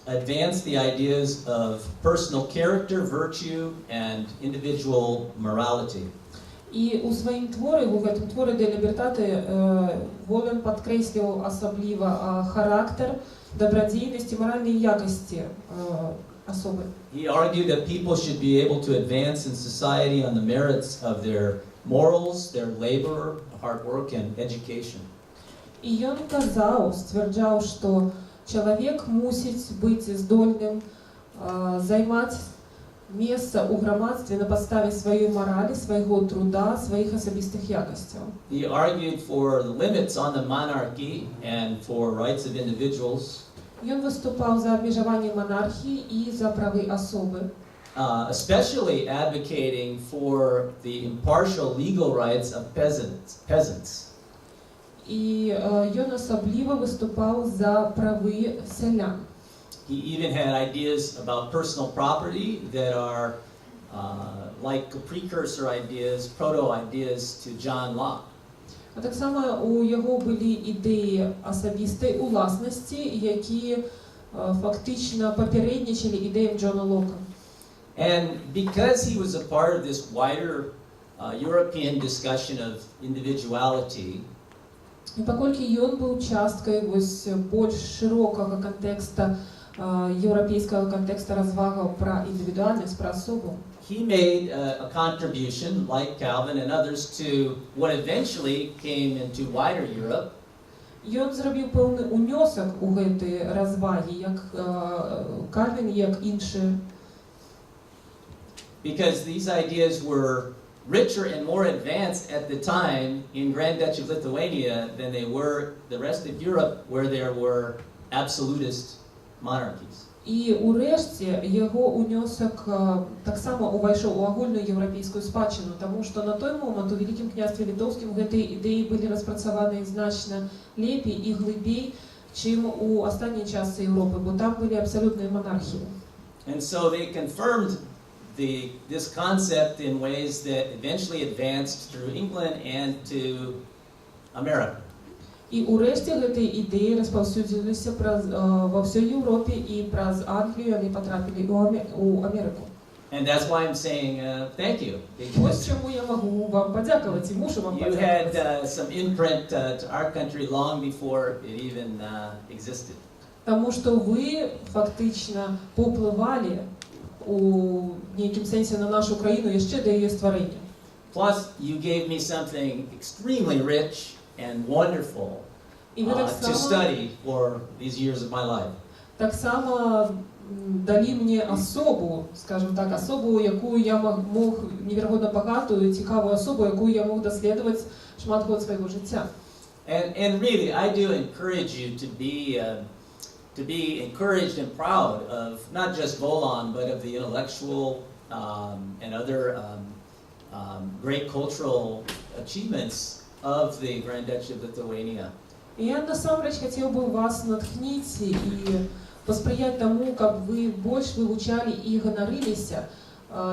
advanced the ideas of personal character, virtue, and individual morality. І у сваім творы, у гэтым творы De Libertate, Волан падкрэсліў асабліва характар, добродейность и моральные якости особы. He argued that people should be able to advance in society on the merits of their morals, their labor, hard work, and education. І ён сцвярджаў, што чалавек мусіць быць здольным займаць месца ў грамадстве на падставе сваёй маралі, свайго труда, сваіх асабістых якасцяў. He argued for the limits on the monarchy and for rights of individuals. Ён выступаў за абмежаванне манархіі і за правы асобы. Especially advocating for the impartial legal rights of peasants. І ён асабліва выступаў за правы сялян. He even had ideas about personal property that are like precursor ideas, proto-ideas to John Locke. А так само у яго былі ідэі асабістай уласнасці, які фактично папярэднічалі ідэям Джона Лока. And because he was a part of this wider European discussion of individuality, І паколькі ён быў часткай больш шырокага кантэкста європейського контексту розвага про індивідуальність, про особу. He made a contribution, like Calvin and others, to what eventually came into wider Europe. Ён зробив певний унесок у гэтай розваги, як Кальвін, як інші. Because these ideas were richer and more advanced at the time in Grand Duchy of Lithuania than they were the rest of Europe, where there were absolutist monarchies. І урешті його унесок так само увайшов у агульну європейську спадщину, тому що на той момент у Великім княстві Литовським гэтай ідеї були розпрацьовані значно лепей і глибей, чим у останній часті Європи, бо там були абсолютні монархії. And so they confirmed this concept in ways that eventually advanced through England and to America. І урешті гэтай ідеї розповсюдилися во всій Європі, і праз Англію вони потрапили у Америку. And that's why I'm saying thank you. Ось чому я можу вам подякувати, мушу вам You подякувати. had some imprint to our country long before it even existed. Тому що ви фактично попливали у неким сенсі на нашу країну ще до її створення. Plus, you gave me something extremely rich and wonderful to study for these years of my life. Так само дали мені особу, скажімо так, особу, яку я мог невероятно багату і цікаву особу, яку я мог досліджувати шмат год свого життя. And really, I do encourage you to be encouraged and proud of not just Volon, but of the intellectual and other great cultural achievements of the Grand Duchy of Lithuania. Я насамрэч хотел бы вас натхніць і паспрыяць таму, каб вы больш вывучалі і ганарыліся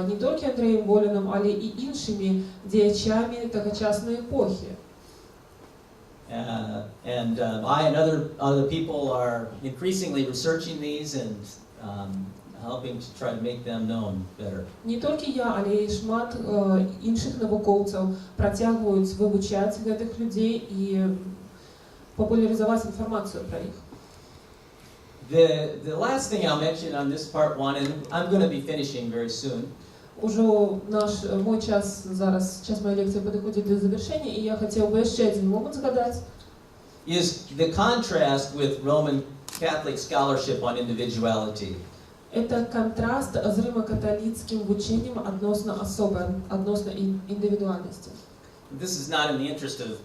не толькі Андрэем Волінам, але і іншымі дзеячамі тагачаснай эпохі. And I and other people are increasingly researching these and helping to try to make them known better. Не толькі я, але і шмат іншых навукоўцаў працягваюць вывучаць гэтых людзей і популяризовать информацию про их. The last thing I'll mention on this part one, and I'm going to be finishing very soon. Уже мой час зараз, час моей лекции подходит до завершения, и я хотел бы еще один момент загадать. Is the contrast with Roman Catholic scholarship on individuality. Это контраст с римо-католицким учением относно индивидуальности. This is not in the interest of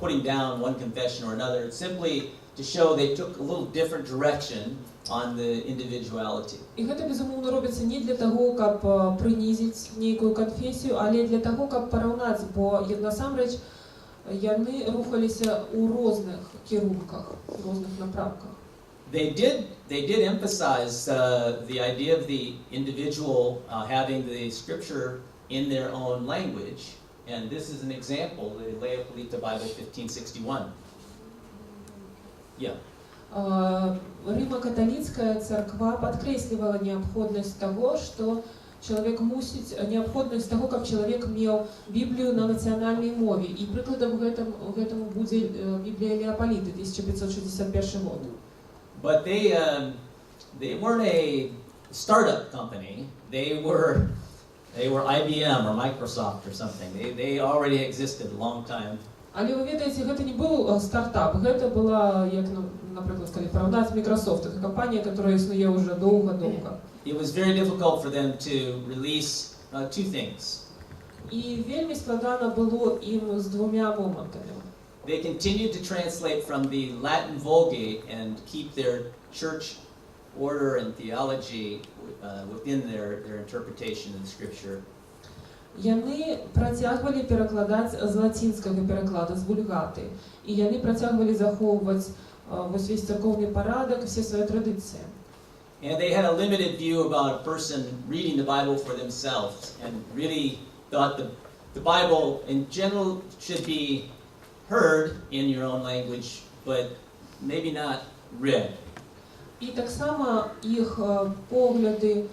putting down one confession or another. It's simply to show they took a little different direction on the individuality. І гэта безумоўна робіцца не для таго, каб прынізіць нейкую канфесію, але для таго, каб параўнаць, бо насамрэч яны рухаліся ў розных кірунках, у розных напрамках. They did emphasize the idea of the individual having the scripture in their own language. And this is an example, the Leopolita Bible 1561. Yeah. Римо-католицкая церква подкресливала необходимость того, что человек мусить, необходимость того, как человек имел Библию на национальной мове. И прикладом гэтому будет Библия Леополиты, 1561 год. But they weren't a startup company. They were IBM or Microsoft or something. They already existed a long time. Але ви ведаєте, гэта не быў стартап, гэта была, як, наприклад, калі параўнаць Microsoft, это компанія, которая існуе уже доўга-доўга. It was very difficult for them to release two things. І вельмі складана было ім з двома моментами. They continued to translate from the Latin Vulgate and keep their church order and theology within their interpretation of the scripture. Яны працягвалі перакладаць з лацінскага пераклада, з вульгаты. І яны працягвалі захоўваць вось весь церковны парадак, все свае традыцыі. And they had a limited view about a person reading the Bible for themselves and really thought the Bible in general should be heard in your own language, but maybe not read. І так само їх погляди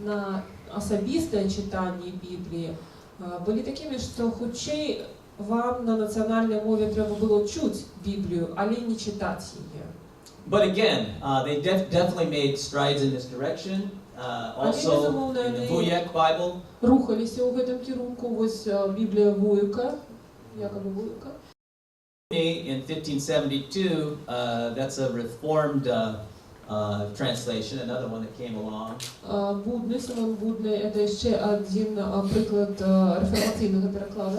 на асабістае читанне Біблії былі такімі, што хутчэй вам на нацыянальнай мове трэба было чуць Біблію, але не чытаць яе. But again, they definitely made strides in this direction. Also, in the Vuyek Bible, Рухалися у гэтым кірунку, ось Біблія Вуйка, якобы Вуйка. in 1572, that's a reformed translation, another one that came along. Будний, Симон Будний, це ще один приклад реформаційного перекладу.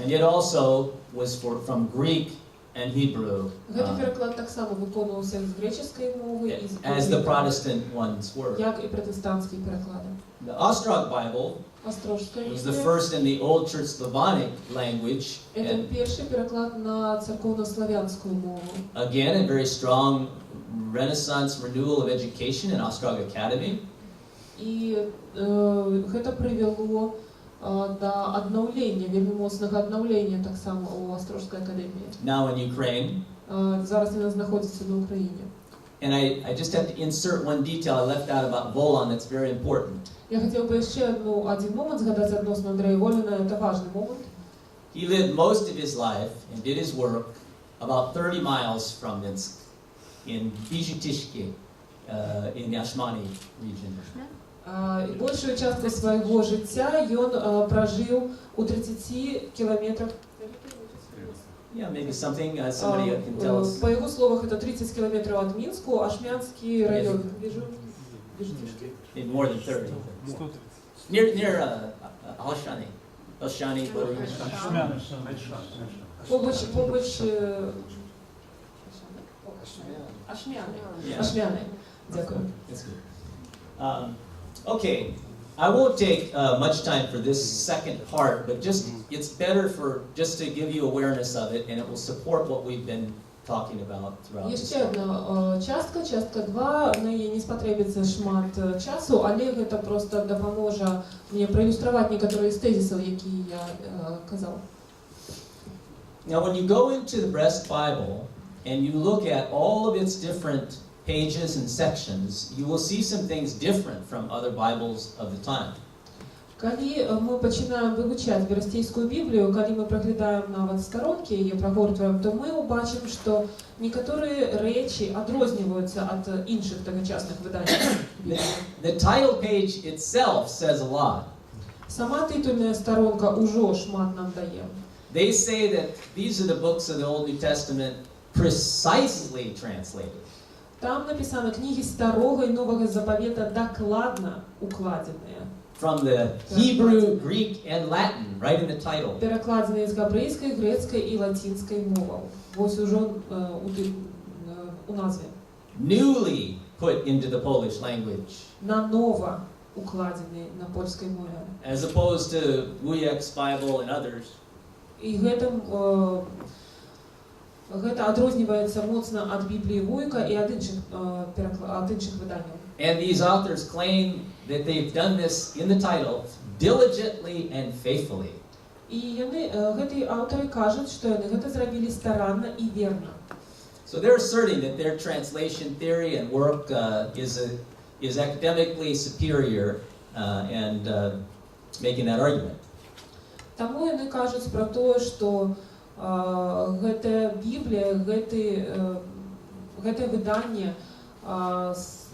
And it also was from Greek and Hebrew, Гэтий переклад так само виконувався з греческої мови і з as the Protestant ones were. як і протестантські переклади. The Ostrog Bible Острожська was the Біблія first in the Old Church Slavonic language, це and перший переклад на церковно-славянську мову. again, a very strong Renaissance renewal of education in Ostrog Academy. І гэта привело до аднаўлення, вельмі моцнага аднаўлення так само у Острожскай акадэміі. Now in Ukraine. Зараз яна знаходзіцца на Україні. And I just have to insert one detail I left out about Volan that's very important. Я хотів би ще один момент згадати відносно Андрея Воліна, це важний момент. He lived most of his life and did his work about 30 miles from Minsk in Bijutishki, in Yashmani region. Большую частку свого життя він прожив у 30 кілометрах. Yeah, maybe something, somebody can tell us. По його словах, это 30 километров от Минску, Ашмянский район. More than 30. Near Alshani. Alshani, Побач Ашмяни. Дякую. That's good. Okay, I won't take much time for this second part, but it's better for just to give you awareness of it, and it will support what we've been talking about throughout this. Ще одна частка 2, в неї не спотребиться шмат часу, але це просто допоможе мені проілюструвати некоторі з тезисів, які я казав. Now, when you go into the Breast Bible and you look at all of its different pages and sections, you will see some things different from other Bibles of the time. Коли ми починаємо вивчати Берасцейскую Біблію, коли ми проглядаємо навіть сторонки, її прогортуємо, то ми побачимо, що некоторі речі відрізняються від інших тогочасних видань Біблії. The title page itself says a lot. Сама титульна сторонка уже шмат нам дає. They say that these are the books of the Old New Testament precisely translated. Там написано книги Старого і Нового Заповета докладно укладені. From the Hebrew, Greek, and Latin, right in the title. Перекладені з габрейської, грецької і латинської мови. Ось уже у назві. Newly put into the Polish language. Наново укладені на польській мові. As opposed to Wujek's Bible and others. І гэта адрозніваецца моцна ад Бібліі Вуйка і ад іншых выданняў. And these authors claim that they've done this in the title diligently and faithfully. І гэтыя аўтары кажуць, што яны гэта зрабілі старанна і верна. So they're asserting that their translation theory and work is academically superior and making that argument. Таму яны кажуць пра тое, што гэтая Біблія, гэтае выданне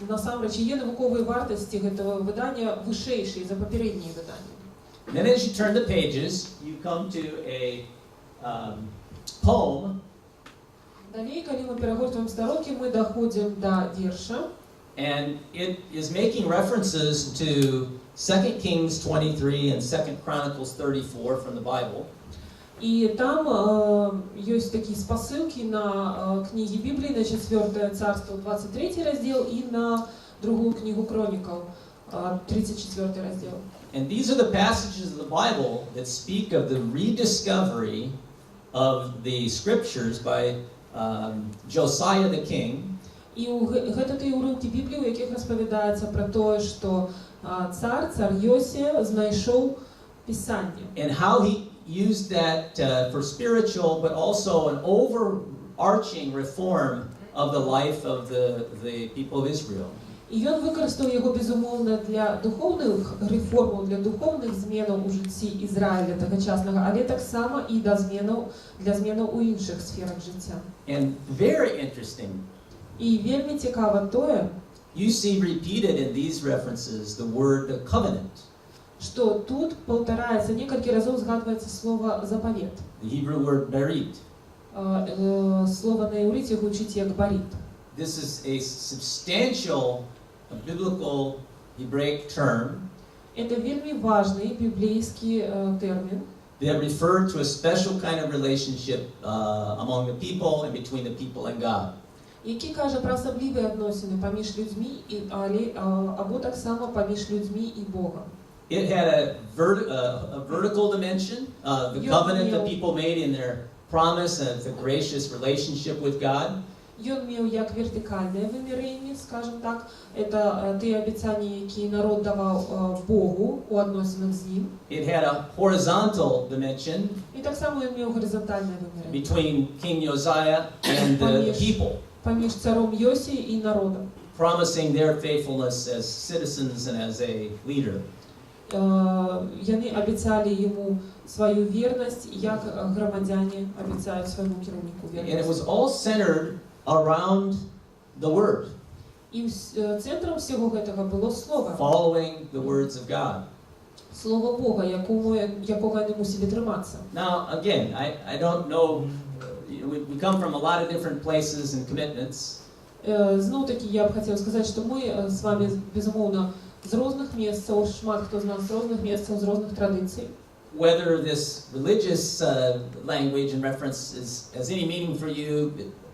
насамрэч яе навуковыя вартасці гэтага выдання вышэйшыя за папярэднія выданні. Then as you turn the pages, you come to a poem. Далей, калі мы перагортваем старонкі, мы даходзім да верша. And it is making references to 2 Kings 23 and 2 Chronicles 34 from the Bible. І там ёсць такія спасылкі на кнігі Бібліі, на 4 царство, 23 раздзел, і на другую кнігу Хронікаў, 34 раздзел. And these are the passages of the Bible that speak of the rediscovery of the scriptures by Josiah the king. І гэта тыя ўрыўкі Бібліі, у якіх распавядаецца пра тое, што цар Йосія знайшоў пісанне. And how he used that for spiritual, but also an overarching reform of the life of the people of Israel. І ён выкарыстаў яго, безумоўна, для духоўных рэформаў, для духоўных зменаў у жыцці Ізраіля тагачаснага, але таксама і для зменаў у іншых сферах жыцця. And very interesting, І вельми цікаво тое, you see repeated in these references the word covenant. што тут паўтараецца, некалькі разоў згадваецца слово «запавет». The Hebrew word berit. Слово на іўрыце гучыць як «барит». This is a substantial biblical Hebraic term Это вельми важный библейский термин, that referred to a special kind of relationship among the people and between the people and God. які каже про асаблівыя адносіны паміж людзьмі або таксама паміж людзьмі і Богом. It had a vertical dimension, the covenant that people made in their promise of the gracious relationship with God. Ён меў як вертикальнае вымярэнне, скажем так, это тыя абяцанні, якія народ даваў Богу у адносінах з ім. It had a horizontal dimension І таксама ён меў гарызантальнае вымярэнне between King Josiah and the people, паміж царом Йосі і народом, promising their faithfulness as citizens and as a leader. Яны абяцалі яму сваю вернасць, як грамадзяне абяцаюць свайму кіраўніку And it вернасць. was all centered around the Word, І цэнтрам всього гэтага было слово. following the words of God. Слово Бога, якого яны мусілі трымацца. Now, again, I don't know, we come from a lot of different places and commitments. Зноў-такі я б хацеў сказаць, што мы з вами, безумоўна, з розных месцаў, шмат хто з нас з розных месцаў, з розных традыцый. Whether this religious language and reference has any meaning for you,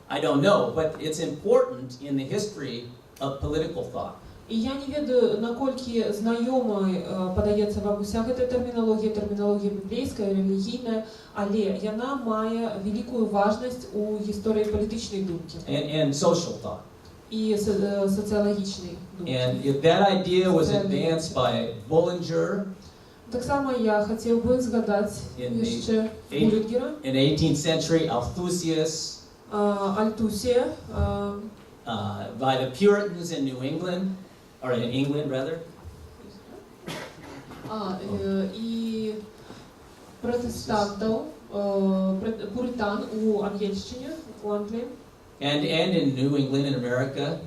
I don't know, but it's important in the history of political thought. І я не ведаю, наколькі знаёмай падаецца вам уся гэта тэрміналогія біблейская, рэлігійная, але яна мае великую важнасць у гісторыі палітычнай думкі. And social thought. І сацыялагічнай думкі. And if that idea was advanced by Bullinger Таксама я хацеў бы згадаць яшчэ Буллингера, in the 18th century, Althusius, Альтусія, by the Puritans in New England, or in England rather, і протестантаў, пуритан у Ангельщині, у Англії, and in New England in America.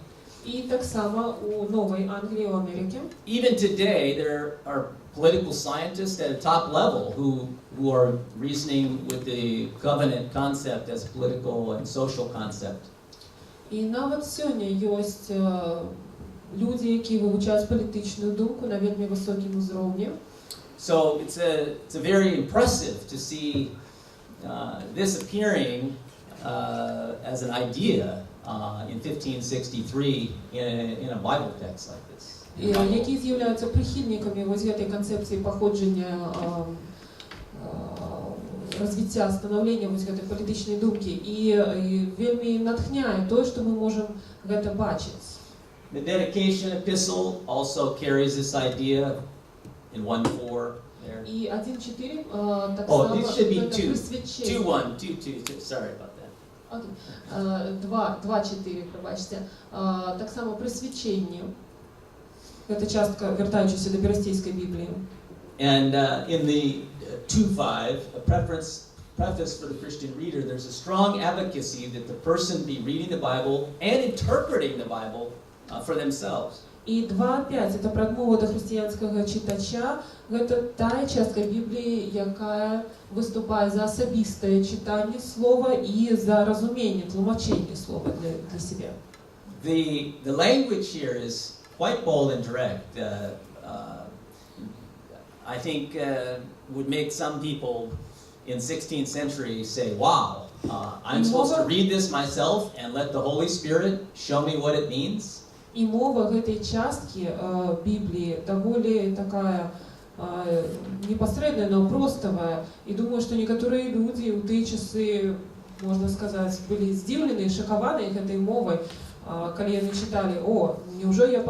і таксама у Новій Англії, у Америці. Even today, there are political scientists at a top level who are reasoning with the covenant concept as a political and social concept. І нават сьогодні ёсць люди, які вивчають політичну думку на вельми високому рівні. So it's a very impressive to see this appearing as an idea in 1563 in a Bible text like this. Які з'являються прихильниками ось цієї концепції походження, розвиття, становлення ось цієї політичної думки. І вельми натхняє те, що ми можемо це бачити. The dedication epistle also carries this idea in 1:4 there. І 1:4 так Oh, само this should be це 2. присвячення. 2:1, sorry about that. Окей. 2:4, пробачте. Так само присвячення. Це частка, вертаючись до Берасцейської Біблії. And in the 2:5, a preface for the Christian reader, there's a strong advocacy that the person be reading the Bible and interpreting the Bible for themselves. І 2:5 – це прадмова до християнського читача. Це та частка Біблії, яка виступає за особисте читання слова і за розуміння, тлумачення слова для себе. The language here is quite bold and direct. I think would make some people in 16th century say, wow, I'm supposed to read this myself and let the Holy Spirit show me what it means. І мова этой частки Библии довольно такая непосредственная, но простая. И думаю, что некоторые люди в те часы, можно сказать, были здивлены, шокованы этой мовой, когда они читали: о, неужели я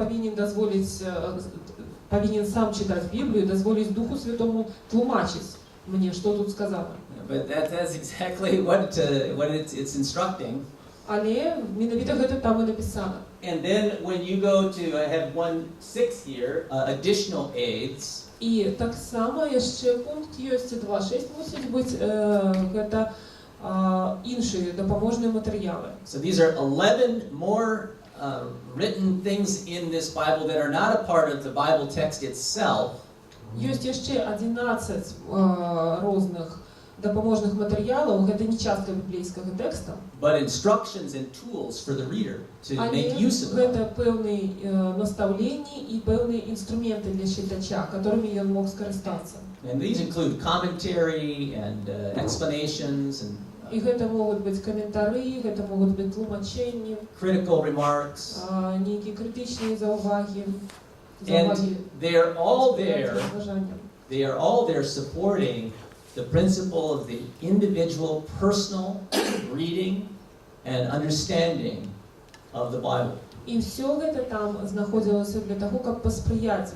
повинен сам читать Библию, дозволить Духу Святому тлумачить мне, что тут сказано. But that's exactly what it's instructing. Але менавіта гэта там і написано. And then when you go to, I have 1:6 here, additional aids. І так само яшчэ пункт ёсць 2:6 мусіць быць, гэта інші допоможні матеріали. So these are 11 more written things in this Bible that are not a part of the Bible text itself. Є ще 11 різних допоможних матеріалів, це не частка біблійського тексту. But instructions and tools for the reader to make use of them. Це певні наставлення і певні інструменти для читача, якими він мог скористатися. And these include commentary and explanations and І це можуть бути коментарі, це можуть бути тлумачення, critical remarks. які критичні зауваги. And they are all there. They are all there supporting the principle of the individual personal reading and understanding of the Bible. І все це там знаходилося для того, щоб посприяти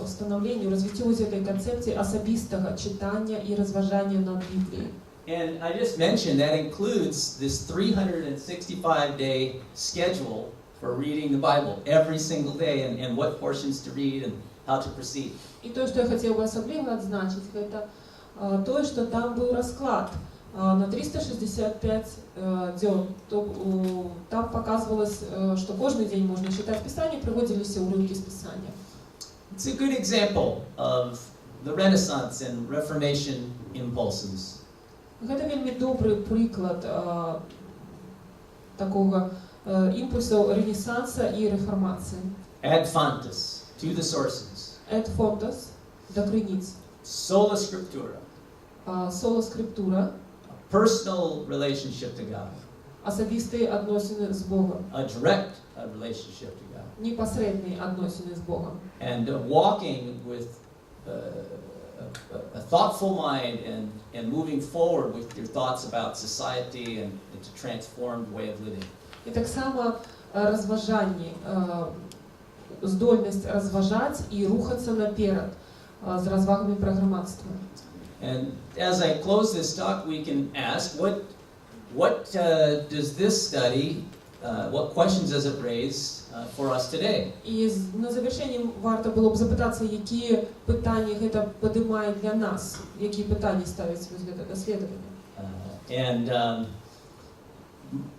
становленню, розвитку цієї концепції особистого читання і розважання над Біблією. And I just mentioned that includes this 365-day schedule for reading the Bible every single day and what portions to read and how to proceed. І то, що я хотів би особливо відзначити, це то, що там був розклад на 365 днів. Там показувалось, що кожен день можна читати Писання, приводилися уривки з Писання. It's a good example of the Renaissance and Reformation impulses. Це вельми добрий приклад такого імпульсу Ренесансу і Реформації. Ad fontes, to the sources. Ad fontes, до криниць. Sola scriptura, Соло скриптура, a personal relationship to God. Особисті відносини з Богом. A direct relationship to God. Непосредні відносини з Богом. And walking with a thoughtful mind and moving forward with your thoughts about society and it's a transformed way of living. І так само розважання, здольність розважати і рухатися наперед з розвагами про громадство. And as I close this talk, we can ask, what does this study, what questions does it raise for us today? І на завершення варто було б запитатися, які питання це підіймає для нас, які питання ставить для дослідження. And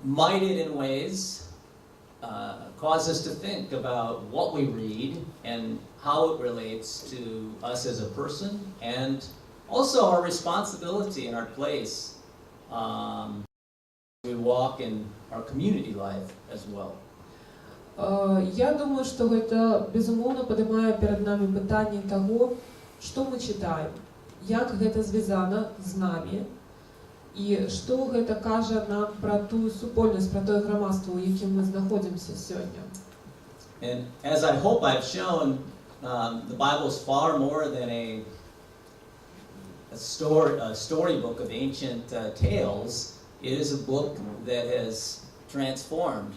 might it in ways cause us to think about what we read and how it relates to us as a person and also our responsibility and our place we walk in our community life as well. Я думаю, що це безумовно підіймає перед нами питання того, що ми читаємо, як це зв'язано з нами, і що це каже нам про ту супольність, про те громадство, у якому ми знаходимося сьогодні. And as I hope I've shown, the Bible is far more than a storybook of ancient tales. It is a book that has transformed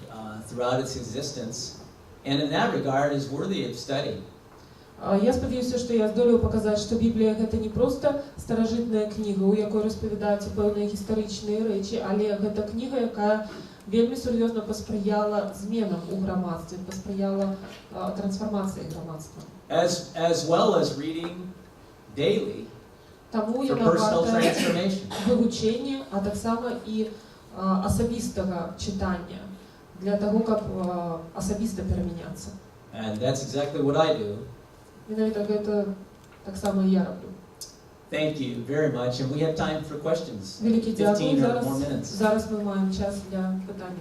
throughout its existence, and in that regard is worthy of study. Я сподіваюся, що я здолію показати, що Біблія – це не просто старожитна книга, у якій розповідаються певні історичні речі, але це книга, яка вельми серйозно посприяла змінам у громадстві, посприяла трансформації громадства. As well as reading daily Тому for personal transformation. Вивчення, а так само і особистого читання, для того, щоб особисто перемінятися. And that's exactly what I do. Навіть це так само і я роблю. Thank you very much, and we have time for questions. Велике 15 дякую. or more minutes. Зараз ми маємо час для питань.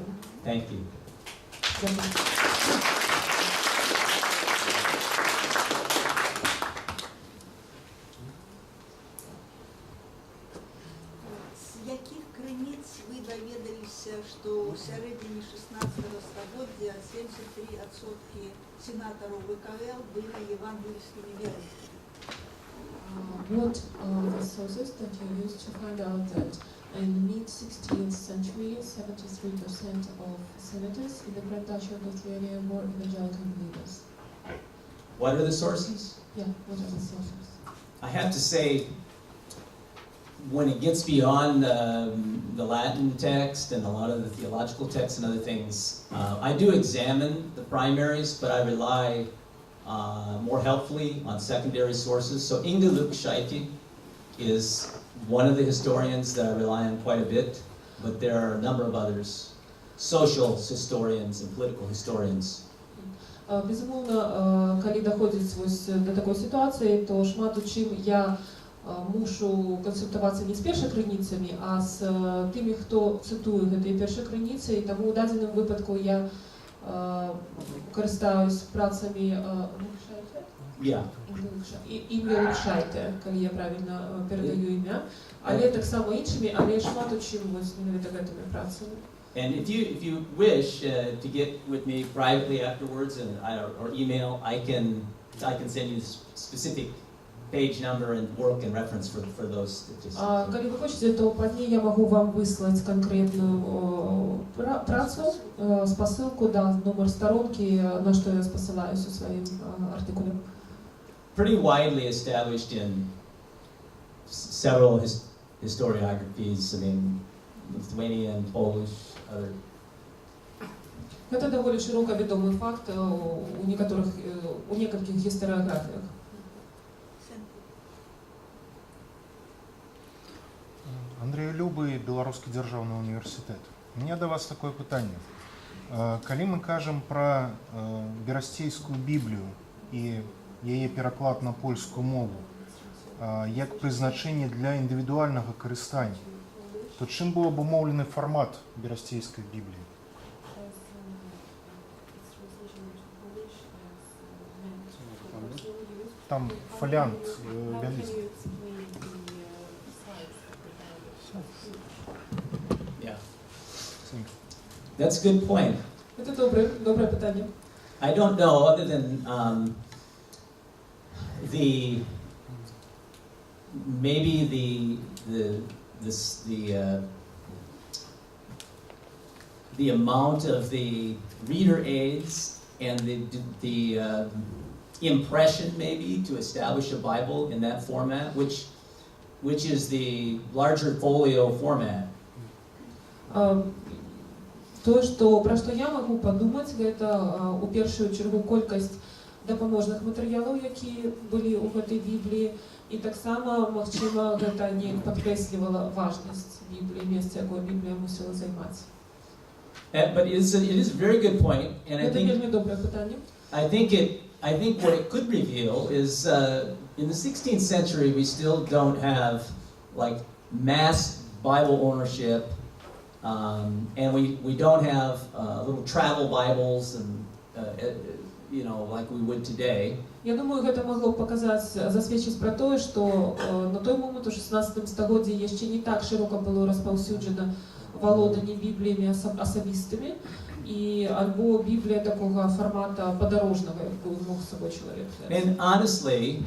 Thank you. Дякую. З яких криниць ви довідалися, що у середині 16 століття 73% сенаторів ВКЛ були євангельськими віруючими? What are the sources that you used to find out that in the mid-16th century, 73% of senators in the Grand Duchy of Lithuania were evangelical believers? What are the sources? Yeah, what are the sources? I have to say, when it gets beyond the Latin text and a lot of the theological texts and other things, I do examine the primaries, but I rely more helpfully on secondary sources. So Inge Lukscheiti is one of the historians that I rely on quite a bit, but there are a number of others, social historians and political historians. Безумоўна, калі даходзіць вось да такой сітуацыі, то шмат у чым я мушу кансультавацца не з першакрыніцамі, а з тымі, хто цытуе гэтыя першакрыніцы, і таму ў дадзеным выпадку я карыстаюсь працамі ім'я Лукшайте, калі я правільна перадаю імя, але таксама іншымі, але шмат у чым вось менавіта гэтымі працамі. And if you wish to get with me privately afterwards or email, I can send you specific page number and work and reference for those statistics. Калі вы хочаце, то пазней я магу вам выслаць канкрэтную працу, спасылку, да, номер сторонки, на што я спасылаюсь у сваім артыкуле. Pretty widely established in several historiographies. I mean, Lithuanian, Polish, other. Гэта даволі шырока вядомы факт у некалькіх гістарыяграфіях. Андрей Любы, Беларускі дзяржаўны універсітэт. У меня до вас такое пытанне. Калі мы кажам пра Берасцейскую Біблію і яе пераклад на польскую мову як прызначэнне для індывідуальнага карыстання, то чым быў абумоўлены фармат Берасцейскай Бібліі? Там фолиант вялізны. Yeah. That's a good point. Это доброе питание. I don't know, other than the amount of the reader aids and the impression maybe to establish a Bible in that format, which is the larger folio format. То, пра што я магу падумаць, гэта у першую чаргу колькасць дапаможных матэрыялаў, якія былі ў гэтай Бібліі, і таксама, магчыма, гэта неяк падкрэслівала важнасць Бібліі, месца, якое Біблія мусіла займаць. But it is a very good point, and I think what it could reveal is in the 16th century we still don't have like mass Bible ownership, and we don't have little travel Bibles and like we would today. Я думаю, гэта магло засведчыць пра тое, што на той момант у 16 стагоддзі яшчэ не так шырока было распаўсюджана валоданне Бібліямі асабістымі, і альбо Біблія такога фармата падарожнага, якую мог з сабой чалавек взяць. And honestly,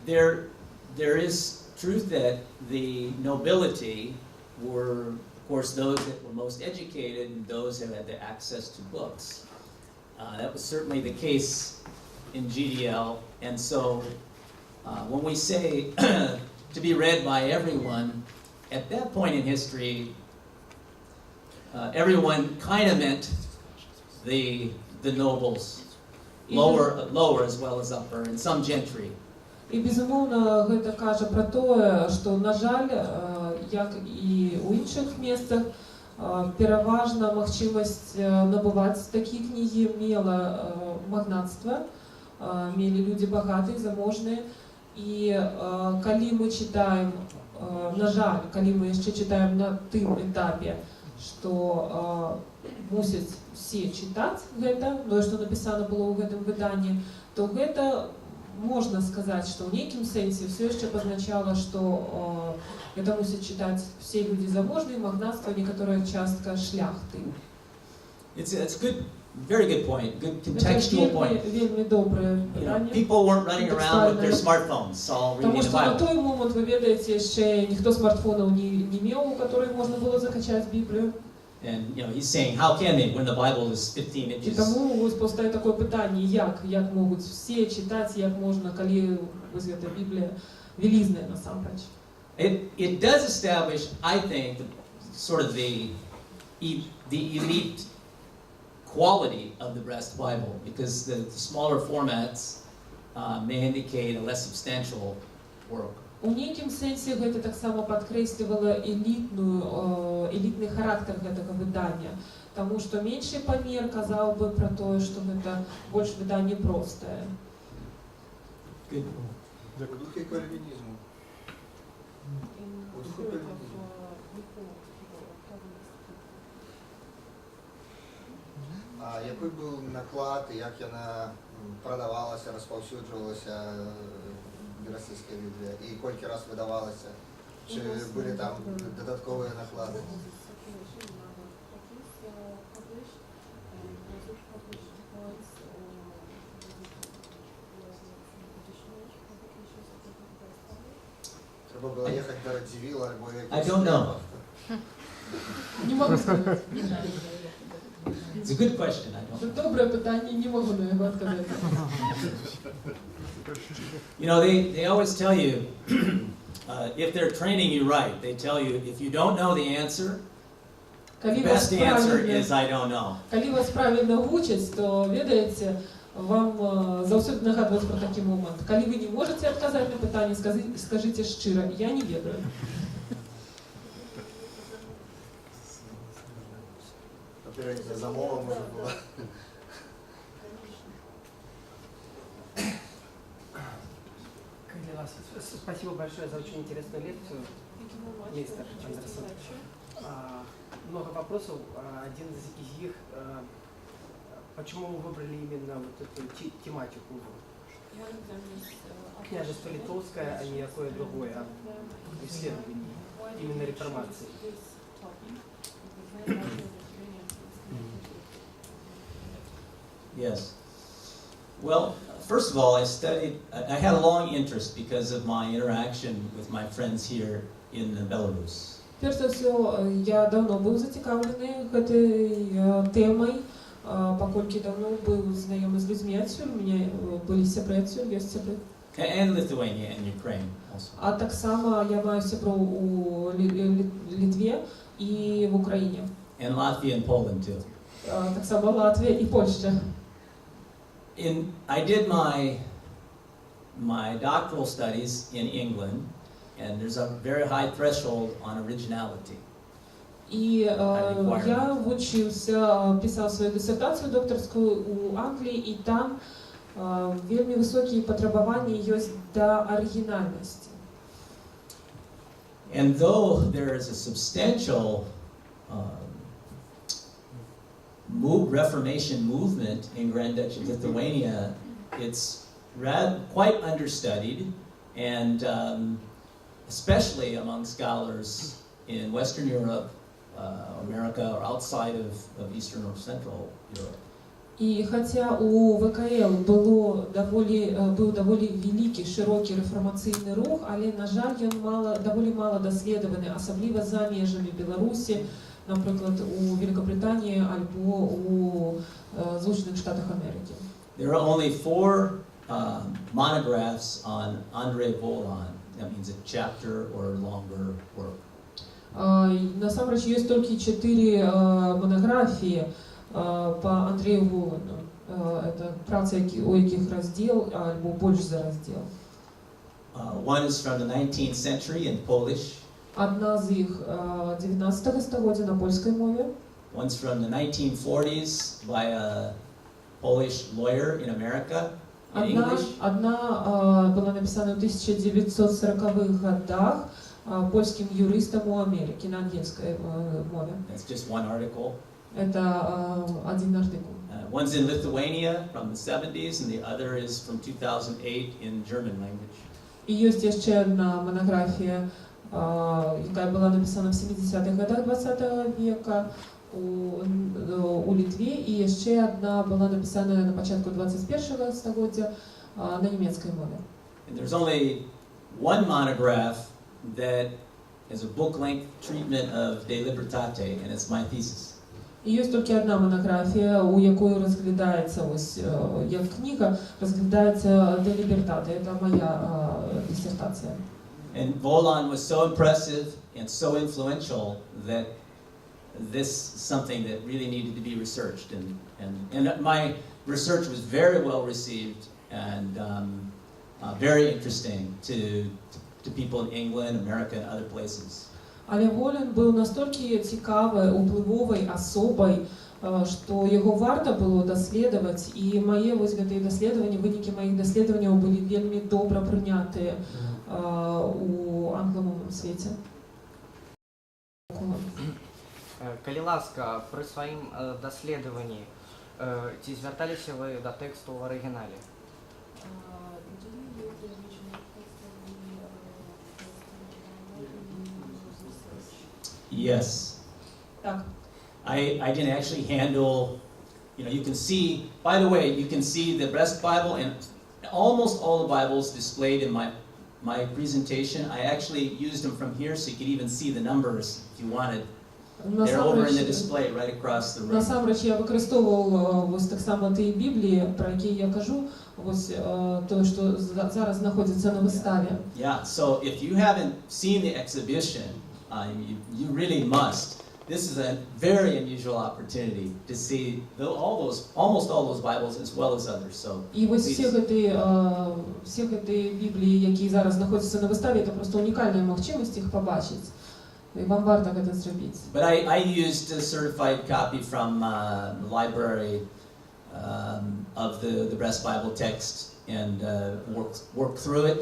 there is truth that the nobility were, of course, those that were most educated and those that had the access to books. That was certainly the case in GDL, and so when we say to be read by everyone, at that point in history, everyone kind of meant the nobles, lower as well as upper, and some gentry. І, безумоўна, гэта кажа пра тое, што, на жаль, як і ў іншых месцах, пераважна магчымасць набываць такія кнігі мела магнацтва, мелі людзі багатыя, заможныя, і калі мы чытаем, на жаль, калі мы яшчэ чытаем на тым этапе, што мусяць усе чытаць гэта, тое, што напісана было ў гэтым выданні, то гэта можна сказаць, што ў нейкім сэнсе все яшчэ пазначала, што гэта мусяць чытаць все людзі заможныя, магнацтва, некаторая частка шляхты. It's good, very good point, good contextual point. Вельмі добрае пытанне. People weren't running around with their smartphones, all reading the Bible. Таму што на той момант, вы ведаеце, яшчэ ніхто смартфонаў не меў, у которых можна было закачаць Біблію. And he's saying, how can they when the Bible is 15 inches? І таму вось паўстае такое пытанне, як могуць все чытаць, як можна, калі вось гэта Біблія велізная насамрэч. It does establish, I think, sort of the elite quality of the Breast Bible, because the smaller formats may indicate a less substantial work. У нейкім сэнсе гэта таксама падкрэслівала элітны характар гэтага выдання, таму што меншы памер казаў бы пра тое, што гэта больш выданне простае. Good. У духе кальвінізму. У духе кальвінізму. А який був наклад, і як вона продавалася, розповсюджувалася Берасцейська Біблія, і кілька разів видавалася? Чи були там додаткові наклади? Треба було їхати до Радзивілла, або якось... I don't know. Не могу сказать. It's a good question. I don't know. Це добре питання, не можу на його відказати. You know, they always tell you, if they're training you right, they tell you if you don't know the answer, the best answer is I don't know. Коли вас правильно вчать, то, ведаєте, вам заўсёды нагадваюць про такі момент. Коли ви не можете відказати на питання, скажите щиро, я не ведаю. Попередня замова може була. Как для вас? Спасибо большое за очень интересную лекцию, мистер Андэрсан. Много вопросов. Один из них, почему вы выбрали именно вот эту тематику? Княжество Литовское, а не какое другое исследование, именно реформации? Yes. Well, first of all, I had a long interest because of my interaction with my friends here in Belarus. Перш за все, я давно був зацікавлений гэтай темой, паколькі давно быў знаёмы з людзьмі адсюль, у меня былі сябры адсюль, ёсць сябры. And Lithuania and Ukraine also. А таксама я маю сяброў у Літве і в Украіне. And Latvia and Poland too. Таксама Латвія і Польща. I did my doctoral studies in England, and there's a very high threshold on originality. І я вчився, писав свою дисертацію докторську у Англії, і там вельмі високі потребування ёсць да оригінальності. And though there is a substantial Reformation movement in Grand Duchy of Lithuania, it's quite understudied, and especially among scholars in Western Europe, America, or outside of Eastern or Central Europe. І хоча у ВКЛ був доволі великий, широкий реформаційний рух, але, на жаль, він доволі мало досліджений, особливо за межами Білорусі, наприклад, у Великобританії або у Сполучених Штатах Америки. There are only 4 monographs on Andrei Volan. That means a chapter or longer work. Насамрэч ёсць толькі 4 монографії по Андрею Волану. Это працы, у якіх раздзел або больш за раздзел. One is from the 19th century in Polish. Одна з їх 19 стагоддя на польській мові. One's from the 1940s by a Polish lawyer in America in English. Одна була написана в 1940-х годах польським юристом у Америці на англійській мові. That's just one article. Это один артикул. One's in Lithuania from the 70s, and the other is from 2008 in German language. І є ще одна монографія, яка була написана в 70-х годах 20-го века у Литві, і ще одна була написана на початку 21-го століття на німецькій мові. And there's only one monograph that is a book-length treatment of De Libertate, and it's my thesis. І є тільки одна монографія, у якої розглядається, ось, як книга, розглядається De Libertate, це моя диссертація. And Volan was so impressive and so influential that this is something that really needed to be researched. And my research was very well received, and very interesting to people in England, America, and other places. Але Волін був настільки цікавий, впливовий особою, що його варто було досліджувати, і мої ось ці дослідження, виники моїх досліджень були вельми добре прийняті у англомовному світі. Калі ласка, при сваім даследаванні ці звярталіся вы да тэксту ў арыгінале? Yes. Так. I can actually handle, you can see, by the way, you can see the Breast Bible and almost all the Bibles displayed in my presentation. I actually used them from here so you could even see the numbers if you wanted. They're over in the display right across the room. Насамрэч я використовував ось так само ті Біблії, про які я кажу, ось то, що зараз знаходиться на виставі. Yeah, so if you haven't seen the exhibition, you really must. This is a very unusual opportunity to see almost all those Bibles as well as others. So І ось всі ті Біблії, які зараз знаходяться на виставі, це просто унікальна можливість їх побачити. І вам варто це зробити. But I used a certified copy from the library of the Breast Bible text and worked through it.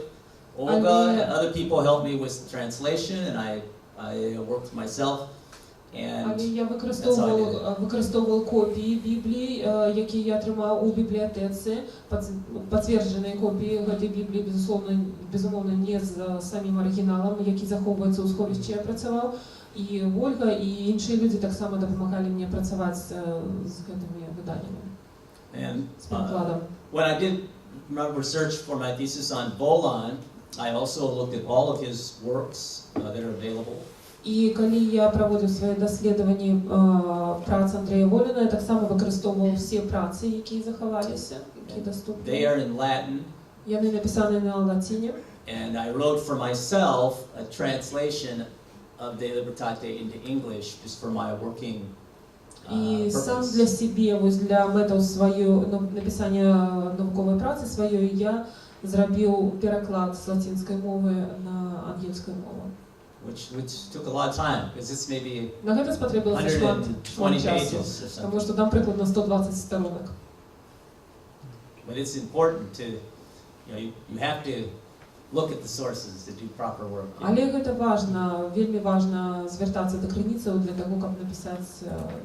Olga and other people helped me with translation, and I worked myself. Але я використовував копії Біблії, які я тримав у бібліотеці, підтверджені копії цієї Біблії, безумовно, не з самим оригіналом, який заховується у сховищі, я працював. І Ольга, і інші люди так само допомагали мені працювати з цими виданнями, з перекладом. When I did research for my thesis on Bolan, I also looked at all of his works that are available. І коли я проводив свої дослідження праці Андрія Воліна, я так само використовував всі праці, які заховалися, які доступні. They are in Latin. Вони написані на латині. And I wrote for myself a translation of De Libertate into English just for my working І сам purpose. для себе, ось для метод написання наукової праці своєї, я зробив переклад з латинської мови на англійську мову. Which took a lot of time, because it's maybe На це спотребилося 120 часу, pages or something. тому що там прикладно 120 сторонок. But it's important to, you have to look at the sources to do proper work. Але це важно, вельми важно звертатися до криниці для того, як написати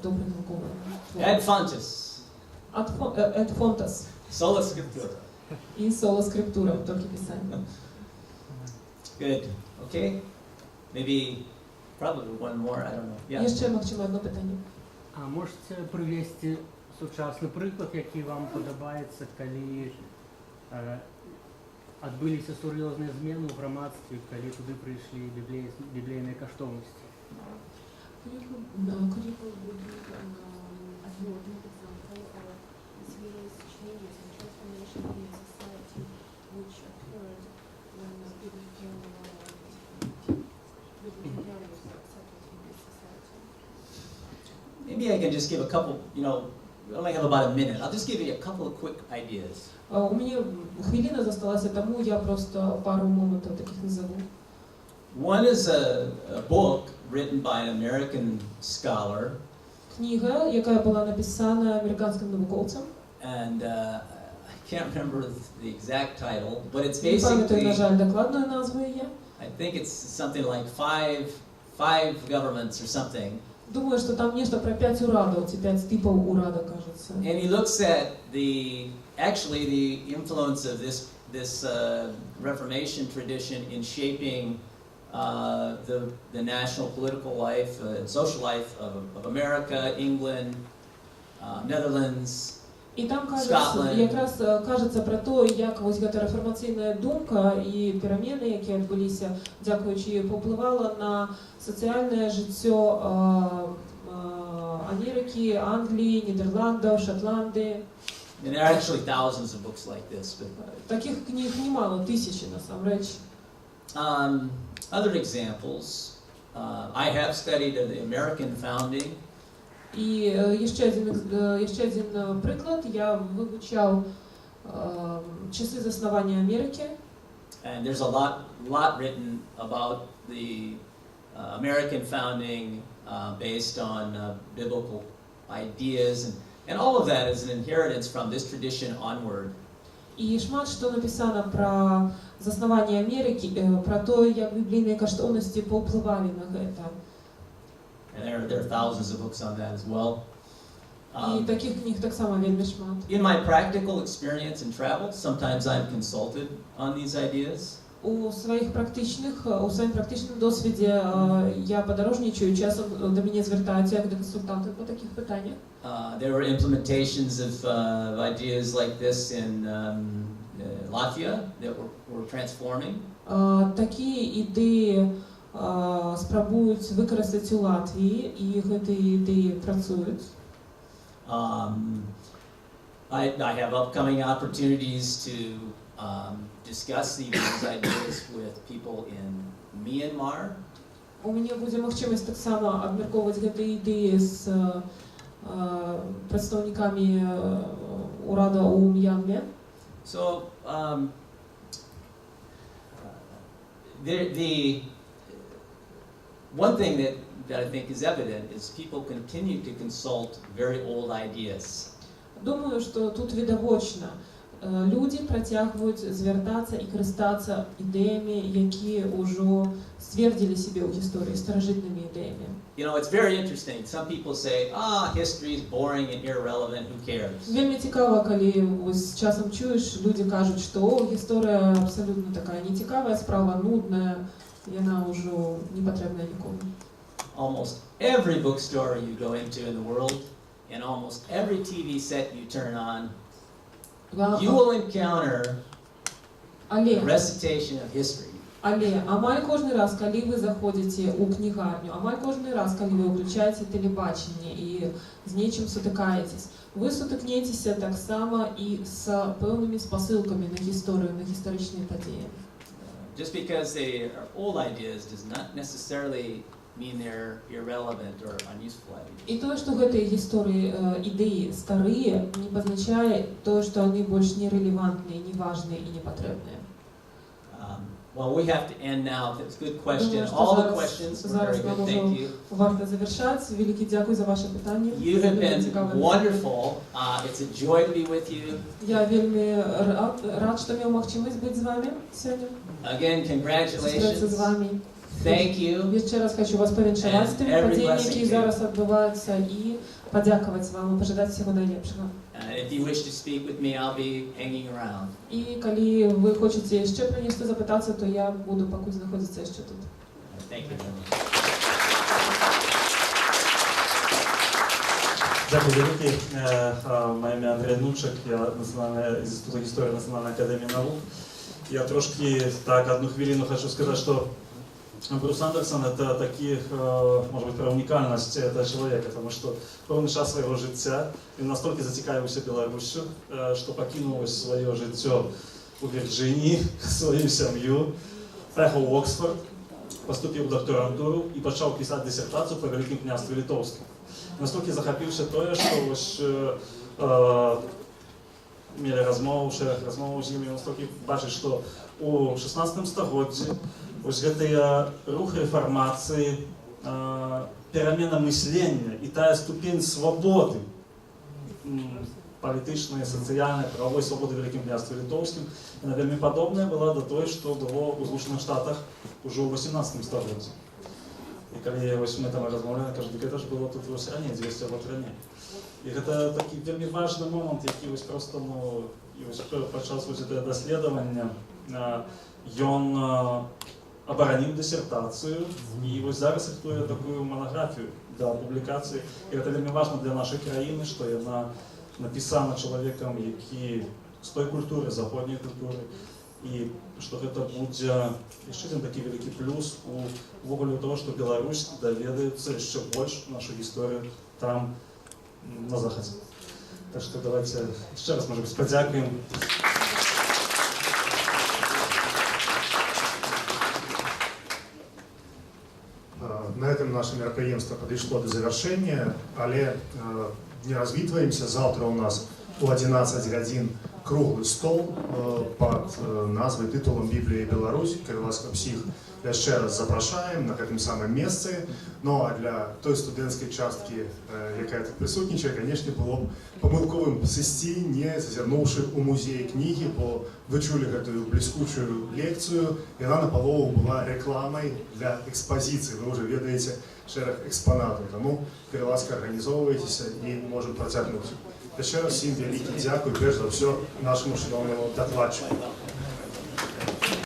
добрий науковий Ad fontes, Ad fontes. sola scriptura. І соло скриптура, тільки писання. Good. Okay. Maybe, probably one more. I don't know. Yeah. Є ще, можливо, одне питання. А можете привести сучасний приклад, який вам подобається, коли відбулися серйозні зміни в громадстві, коли туди прийшли біблійні коштовності? Maybe I can just give a couple, we only have about a minute. I'll just give you a couple of quick ideas. У мене хвилина залишилася, тому я просто пару моментів таких назову. One is a book written by an American scholar. Книга, яка була написана американським науковцем. And I can't remember the exact title, but it's Не пам'ятаю, на basically, жаль, докладної назви є. I think it's something like five governments or something. Думаю, що там нечто про 5 урадов, ці 5 типів урада, кажется. And he looks at the influence of this Reformation tradition in shaping the national political life and social life of America, England, Netherlands. І там Scotland. якраз кажеться про те, як ось ця реформаційна думка і переміни, які відбулися, дякуючи, повпливала на соціальне життя Америки, Англії, Нідерландів, Шотландії. And there are actually thousands of books like this. But Таких книг немало, тисячі насамреч. other examples, I have studied the American founding. І ще один приклад, я вивчав часы заснования Америки. And there's a lot written about the American founding based on biblical ideas, and all of that is an inheritance from this tradition onward. І шмат што напісана пра заснаванне Амерыкі, пра тое, як біблійныя каштоўнасці паўплывалі на гэта. And there are thousands of books on that as well. І такіх кніг таксама вельмі шмат. In my practical experience in travel, sometimes I'm consulted on these ideas. У сваім практичному досвіді я подорожничаю, часом до мене звертаються як до консультанта по таких питаннях. There were implementations of ideas like this in Latvia that were transforming. Такі ідеї спробують використати у Латвії, і ці ідеї працюють. I have upcoming opportunities to discuss these ideas with people in Myanmar. У мене буде можливість так само обмірковувати ці ідеї з представниками уряду у М'янмі. So the one thing that I think is evident is people continue to consult very old ideas. Думаю, що тут видовочно. Люди протягують звертатися і користатися ідеями, які вже ствердили себе у історії, старожитними ідеями. You know, it's very interesting. Some people say, history is boring and irrelevant, who cares? Вельми цікаво, коли ось часом чуєш, люди кажуть, що історія абсолютно така нецікава, справа нудна, і вона вже не потрібна нікому. Almost every bookstore you go into in the world, and almost every TV set you turn on, you will encounter a recitation of history. Але амаль кожен раз, коли ви заходите у книгарню, амаль кожен раз, коли ви включаєте телебачення і з нечим сутикаєтесь, ви сутикнетеся так само і з певними спосилками на історію, на історичні події. Just because they are old ideas does not necessarily mean they're irrelevant or unuseful ideas. І то, що ці історії, ідеї старі, не означає то, що вони більш не релевантні, не важні і не потрібні. Well, we have to end now. It's a good question. All the questions were very good. Thank you. Варто завершати. Велике дякую за ваше питання. You have been wonderful. It's a joy to be with you. Я вельми рад, що мав можливість бути з вами сьогодні. Again, congratulations. З вами. Thank you. Я ще раз хочу вас повіншувати з тими подіями, які зараз відбуваються, і подякувати вам, і пожелати всього найлепшого. If you wish to speak with me, I'll be hanging around. І коли ви хочете ще про нічого запитатися, то я буду поки знаходитися ще тут. Thank you. Дякую велике. Моє ім'я Андрій Нучик, я з Інституту історії Національної академії наук. Я трошки так одну хвилину хочу сказати, що Брус Андэрсан – это таких, может быть, про уникальность этого человека, потому что певний час своего життя він настолько зацікавився Білоруссю, що покинув своє життя у Вірджинії, свою сім'ю, поїхав в Оксфорд, поступив в докторантуру і почав писати дисертацію про Великим князстві Литовським. Настільки захопився тое, що ось мали розмову, шерах розмову з ними, настільки бачить, що у 16 стагоддзі ось гэтыя рух рэфармацыі, перамена мыслення і тая ступень свабоды, палітычнай, сацыяльнай, правовой свабоды в Великім княстве Літоўскім, яна вельмі падобная была да той, што было ў Злучаных Штатах ужо ў 18 стагоддзі. І калі мы там размаўляли, кажу, дык гэта ж было тут вось раней, 200 год раней. І гэта такі вельмі важны момант, які вось проста, і вось падчас вось гэтае даследавання, ён абараніў дысертацыю і вось зараз рыхтуе такую манаграфію для публікацыі. І гэта вельмі важна для нашай краіны, што яна напісана чалавекам, які з той культуры, заходняй культуры, і што гэта будзе яшчэ адзін такі вялікі плюс увогуле того, што Беларусь даведаецца яшчэ больш нашу гісторыю там на захадзе. Так што давайте яшчэ раз, можа быць, падзякуем. На этом наше мерапрыемство падышло до завершэння, але не развітваемся. Завтра у нас у 11 гадзін круглый стол под назвой титулом «Біблія Беларусь». Калі ласка, всіх яшчэ раз запрашаем на гэтым самым месцы. Ну а для той студэнцкай часткі, якая тут прысутнічае, канешне, было б памылковым сысці, не зазірнуўшы ў музей кнігі, бо вы чулі гэтую бліскучую лекцыю. Яна напалову была рекламай для экспазіцыі. Вы ўжо ведаеце шэраг экспанатаў. Таму, калі ласка, арганізоўвайцеся і можам працягнуць. Яшчэ раз всім вялікі дзякуй, перш за ўсё, нашаму шановнаму дакладчыку.